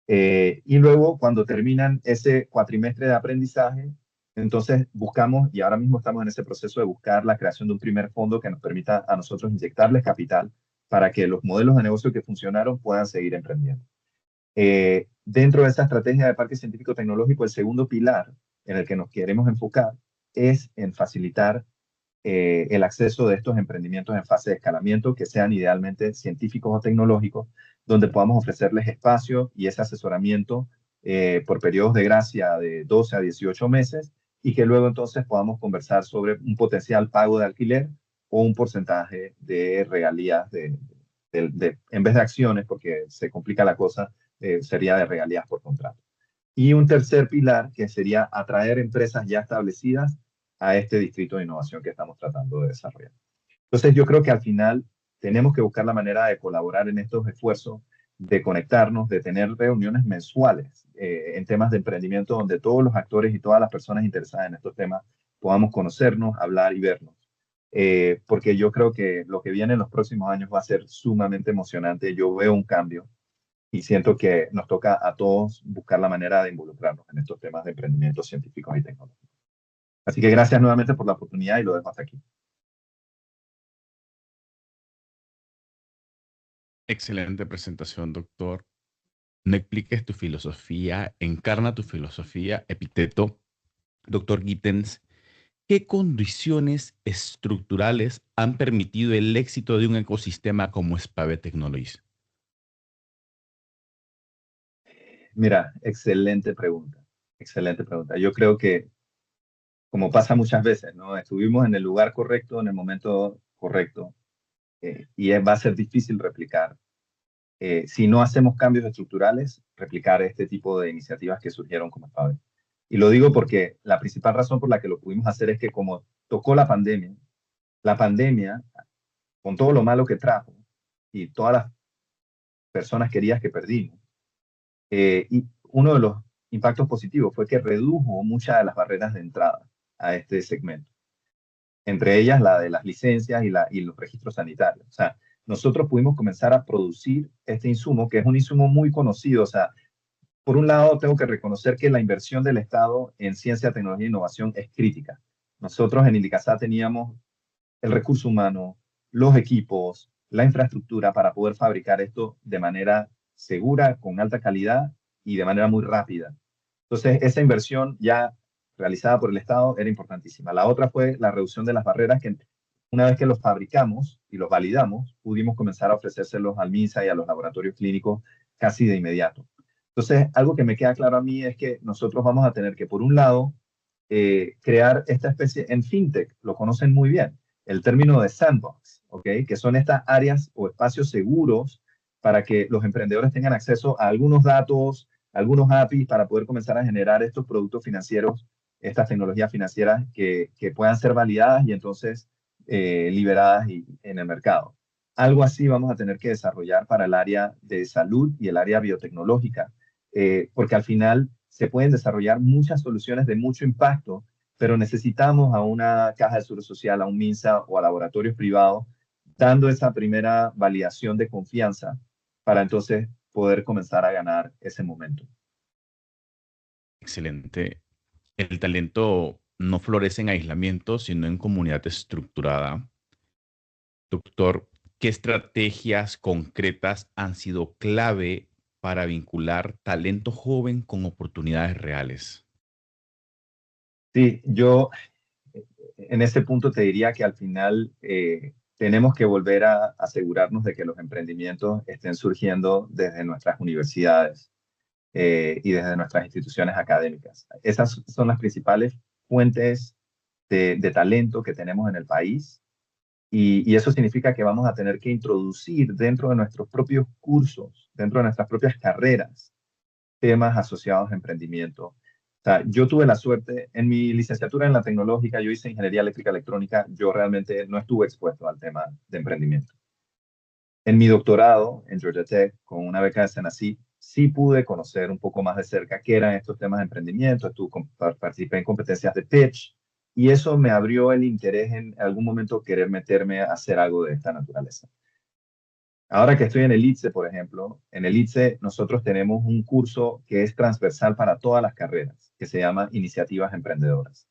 Y luego, cuando terminan ese cuatrimestre de aprendizaje, entonces buscamos, y ahora mismo estamos en ese proceso de buscar la creación de un primer fondo que nos permita a nosotros inyectarles capital para que los modelos de negocio que funcionaron puedan seguir emprendiendo. Dentro de esa estrategia de parque científico tecnológico, el segundo pilar en el que nos queremos enfocar es en facilitar el acceso de estos emprendimientos en fase de escalamiento que sean idealmente científicos o tecnológicos, donde podamos ofrecerles espacio y ese asesoramiento por periodos de gracia de 12 a 18 meses y que luego entonces podamos conversar sobre un potencial pago de alquiler o un porcentaje de regalías en vez de acciones, porque se complica la cosa, sería de regalías por contrato. Y un tercer pilar que sería atraer empresas ya establecidas a este distrito de innovación que estamos tratando de desarrollar. Entonces yo creo que al final tenemos que buscar la manera de colaborar en estos esfuerzos, de conectarnos, de tener reuniones mensuales en temas de emprendimiento donde todos los actores y todas las personas interesadas en estos temas podamos conocernos, hablar y vernos. Porque yo creo que lo que viene en los próximos años va a ser sumamente emocionante. Yo veo un cambio y siento que nos toca a todos buscar la manera de involucrarnos en estos temas de emprendimiento científicos y tecnológicos. Así que gracias nuevamente por la oportunidad y lo dejo hasta aquí. Excelente presentación, doctor. No expliques tu filosofía, encarna tu filosofía, epíteto. Doctor Gittens, ¿qué condiciones estructurales han permitido el éxito de un ecosistema como Spave Technologies? Mira, excelente pregunta. Excelente pregunta. Yo creo que, como pasa muchas veces, ¿no? Estuvimos en el lugar correcto, en el momento correcto, y va a ser difícil replicar. Si no hacemos cambios estructurales, replicar este tipo de iniciativas que surgieron como Spave. Y lo digo porque la principal razón por la que lo pudimos hacer es que como tocó la pandemia, con todo lo malo que trajo y todas las personas queridas que perdimos, y uno de los impactos positivos fue que redujo muchas de las barreras de entrada a este segmento, entre ellas la de las licencias y los registros sanitarios. O sea, nosotros pudimos comenzar a producir este insumo, que es un insumo muy conocido. O sea, por un lado, tengo que reconocer que la inversión del Estado en ciencia, tecnología e innovación es crítica. Nosotros en Indicasat teníamos el recurso humano, los equipos, la infraestructura para poder fabricar esto de manera segura, con alta calidad y de manera muy rápida. Entonces, esa inversión ya realizada por el Estado era importantísima. La otra fue la reducción de las barreras que una vez que los fabricamos y los validamos, pudimos comenzar a ofrecérselos al MINSA y a los laboratorios clínicos casi de inmediato. Entonces, algo que me queda claro a mí es que nosotros vamos a tener que, por un lado, crear esta especie, en FinTech lo conocen muy bien, el término de sandbox, ¿ok? Que son estas áreas o espacios seguros para que los emprendedores tengan acceso a algunos datos, algunos APIs para poder comenzar a generar estos productos financieros, estas tecnologías financieras que puedan ser validadas y entonces liberadas en el mercado. Algo así vamos a tener que desarrollar para el área de salud y el área biotecnológica, porque al final se pueden desarrollar muchas soluciones de mucho impacto, pero necesitamos a una caja de seguro social, a un MINSA o a laboratorios privados, dando esa primera validación de confianza para entonces poder comenzar a ganar ese momento. Excelente. El talento no florece en aislamiento, sino en comunidad estructurada. Doctor, ¿qué estrategias concretas han sido clave para vincular talento joven con oportunidades reales? Sí, yo en ese punto te diría que al final tenemos que volver a asegurarnos de que los emprendimientos estén surgiendo desde nuestras universidades y desde nuestras instituciones académicas. Esas son las principales fuentes de talento que tenemos en el país y eso significa que vamos a tener que introducir dentro de nuestros propios cursos, dentro de nuestras propias carreras, temas asociados a emprendimiento. O sea, yo tuve la suerte, en mi licenciatura en la tecnológica, yo hice ingeniería eléctrica electrónica, yo realmente no estuve expuesto al tema de emprendimiento. En mi doctorado en Georgia Tech, con una beca de Senasí, sí pude conocer un poco más de cerca qué eran estos temas de emprendimiento, participé en competencias de pitch, y eso me abrió el interés en algún momento querer meterme a hacer algo de esta naturaleza. Ahora que estoy en el ITSE, por ejemplo, en el ITSE nosotros tenemos un curso que es transversal para todas las carreras, que se llama Iniciativas Emprendedoras.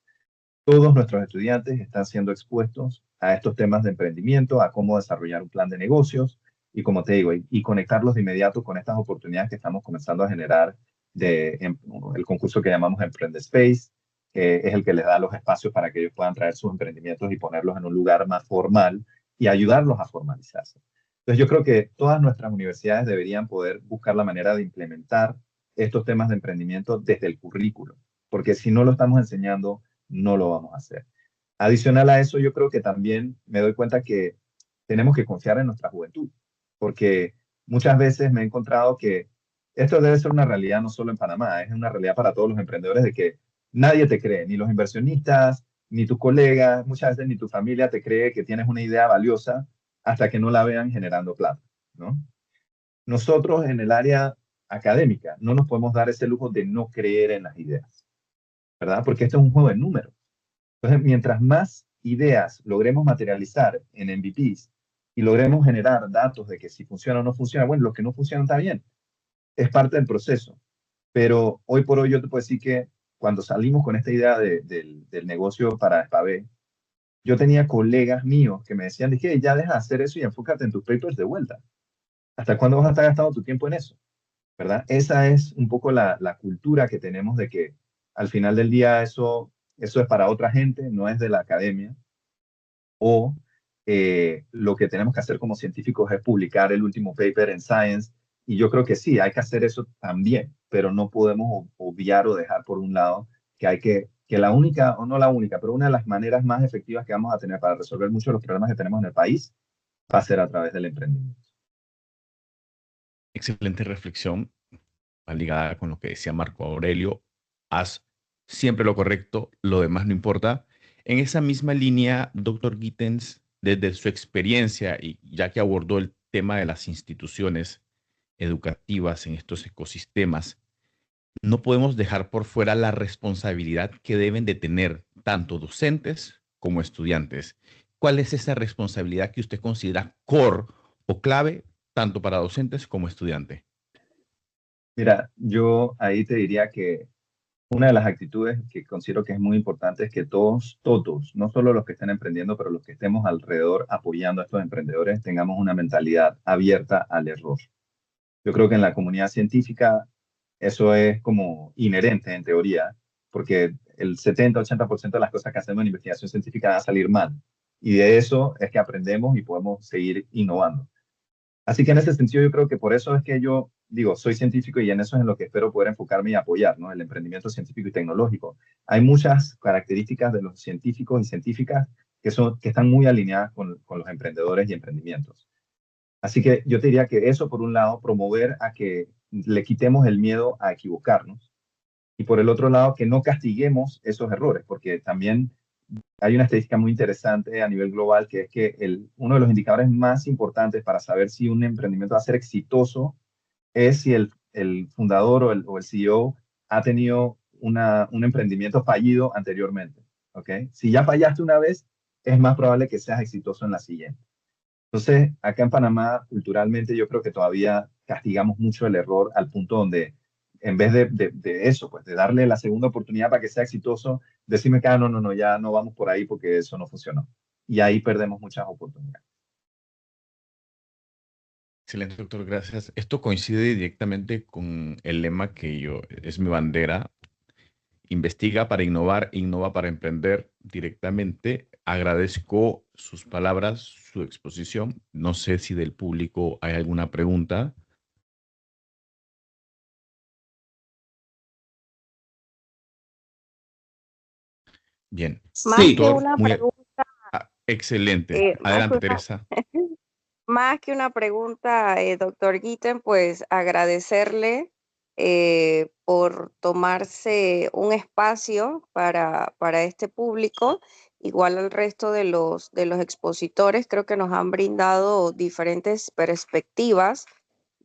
Todos nuestros estudiantes están siendo expuestos a estos temas de emprendimiento, a cómo desarrollar un plan de negocios y, como te digo, y conectarlos de inmediato con estas oportunidades que estamos comenzando a generar el concurso que llamamos Emprende Space, que es el que les da los espacios para que ellos puedan traer sus emprendimientos y ponerlos en un lugar más formal y ayudarlos a formalizarse. Entonces yo creo que todas nuestras universidades deberían poder buscar la manera de implementar estos temas de emprendimiento desde el currículo, porque si no lo estamos enseñando, no lo vamos a hacer. Adicional a eso, yo creo que también me doy cuenta que tenemos que confiar en nuestra juventud, porque muchas veces me he encontrado que esto debe ser una realidad no solo en Panamá, es una realidad para todos los emprendedores de que nadie te cree, ni los inversionistas, ni tus colegas, muchas veces ni tu familia te cree que tienes una idea valiosa hasta que no la vean generando plata, ¿no? Nosotros en el área académica no nos podemos dar ese lujo de no creer en las ideas, ¿verdad? Porque esto es un juego de números. Entonces, mientras más ideas logremos materializar en MVPs y logremos generar datos de que si funciona o no funciona, bueno, lo que no funciona está bien, es parte del proceso. Pero hoy por hoy yo te puedo decir que cuando salimos con esta idea del negocio para Spavé, yo tenía colegas míos que me decían, dije, ya deja de hacer eso y enfócate en tus papers de vuelta. ¿Hasta cuándo vas a estar gastando tu tiempo en eso? ¿Verdad? Esa es un poco la cultura que tenemos de que al final del día eso es para otra gente, no es de la academia. O lo que tenemos que hacer como científicos es publicar el último paper en Science. Y yo creo que sí, hay que hacer eso también, pero no podemos obviar o dejar por un lado que la única, o no la única, pero una de las maneras más efectivas que vamos a tener para resolver muchos de los problemas que tenemos en el país va a ser a través del emprendimiento. Excelente reflexión, va ligada con lo que decía Marco Aurelio. Haz siempre lo correcto, lo demás no importa. En esa misma línea, doctor Gittens, desde su experiencia y ya que abordó el tema de las instituciones educativas en estos ecosistemas, no podemos dejar por fuera la responsabilidad que deben de tener tanto docentes como estudiantes. ¿Cuál es esa responsabilidad que usted considera core o clave tanto para docentes como estudiantes? Mira, yo ahí te diría que una de las actitudes que considero que es muy importante es que todos, no solo los que estén emprendiendo, pero los que estemos alrededor apoyando a estos emprendedores, tengamos una mentalidad abierta al error. Yo creo que en la comunidad científica eso es como inherente en teoría, porque el 70-80% de las cosas que hacemos en investigación científica van a salir mal. Y de eso es que aprendemos y podemos seguir innovando. Así que en ese sentido yo creo que por eso es que yo digo, soy científico y en eso es en lo que espero poder enfocarme y apoyar, ¿no? El emprendimiento científico y tecnológico. Hay muchas características de los científicos y científicas que están muy alineadas con los emprendedores y emprendimientos. Así que yo te diría que eso, por un lado, promover a que le quitemos el miedo a equivocarnos. Y por el otro lado, que no castiguemos esos errores, porque también hay una estadística muy interesante a nivel global, que es que uno de los indicadores más importantes para saber si un emprendimiento va a ser exitoso es si el fundador o el CEO ha tenido un emprendimiento fallido anteriormente. ¿Okay? Si ya fallaste una vez, es más probable que seas exitoso en la siguiente. Entonces, acá en Panamá, culturalmente, yo creo que todavía castigamos mucho el error al punto donde, en vez de eso, pues de darle la segunda oportunidad para que sea exitoso, decirme que no, ya no vamos por ahí porque eso no funcionó. Y ahí perdemos muchas oportunidades. Excelente, doctor, gracias. Esto coincide directamente con el lema es mi bandera: investiga para innovar, innova para emprender. Directamente agradezco sus palabras, su exposición. No sé si del público hay alguna pregunta. Bien. Más que Doctor, una pregunta, excelente. Adelante, Teresa. más que una pregunta, doctor Gittens, pues agradecerle por tomarse un espacio para este público, igual al resto de los expositores. Creo que nos han brindado diferentes perspectivas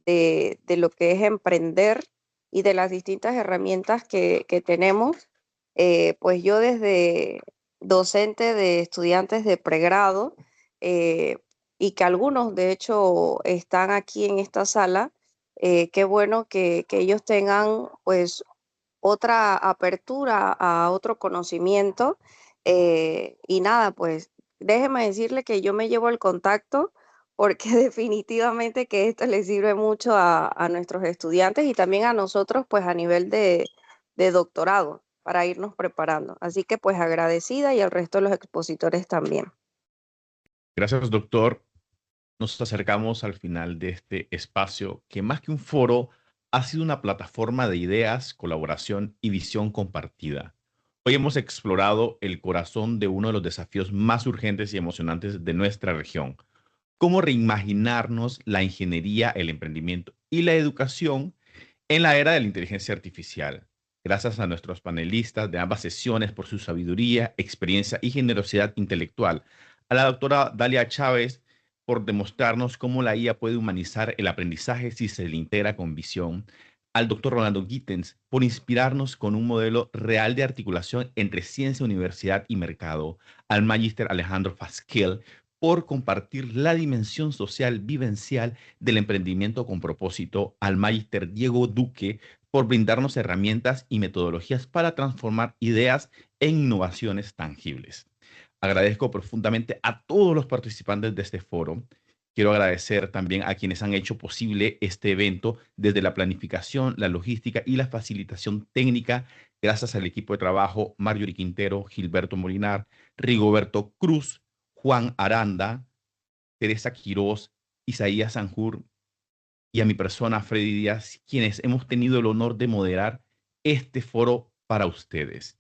de lo que es emprender y de las distintas herramientas que tenemos. Pues yo desde docente de estudiantes de pregrado, y que algunos de hecho están aquí en esta sala, qué bueno que ellos tengan pues otra apertura a otro conocimiento. Y nada, pues déjeme decirle que yo me llevo el contacto porque definitivamente que esto le sirve mucho a nuestros estudiantes y también a nosotros pues a nivel de doctorado para irnos preparando. Así que pues agradecida y al resto de los expositores también. Gracias, doctor. Nos acercamos al final de este espacio que más que un foro ha sido una plataforma de ideas, colaboración y visión compartida. Hoy hemos explorado el corazón de uno de los desafíos más urgentes y emocionantes de nuestra región: cómo reimaginarnos la ingeniería, el emprendimiento y la educación en la era de la inteligencia artificial. Gracias a nuestros panelistas de ambas sesiones por su sabiduría, experiencia y generosidad intelectual. A la doctora Dalia Chávez por demostrarnos cómo la IA puede humanizar el aprendizaje si se le integra con visión. Al doctor Rolando Gittens por inspirarnos con un modelo real de articulación entre ciencia, universidad y mercado. Al magíster Alejandro Fasquel por compartir la dimensión social vivencial del emprendimiento con propósito. Al magíster Diego Duque por brindarnos herramientas y metodologías para transformar ideas en innovaciones tangibles. Agradezco profundamente a todos los participantes de este foro. Quiero agradecer también a quienes han hecho posible este evento desde la planificación, la logística y la facilitación técnica. Gracias al equipo de trabajo: Marjorie Quintero, Gilberto Molinar, Rigoberto Cruz, Juan Aranda, Teresa Quirós, Isaías Sanjur y a mi persona, Freddy Díaz, quienes hemos tenido el honor de moderar este foro para ustedes.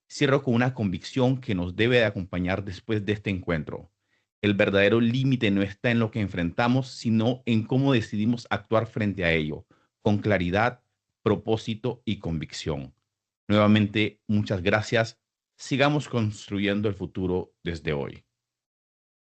Cierro con una convicción que nos debe de acompañar después de este encuentro. El verdadero límite no está en lo que enfrentamos, sino en cómo decidimos actuar frente a ello, con claridad, propósito y convicción. Nuevamente, muchas gracias. Sigamos construyendo el futuro desde hoy.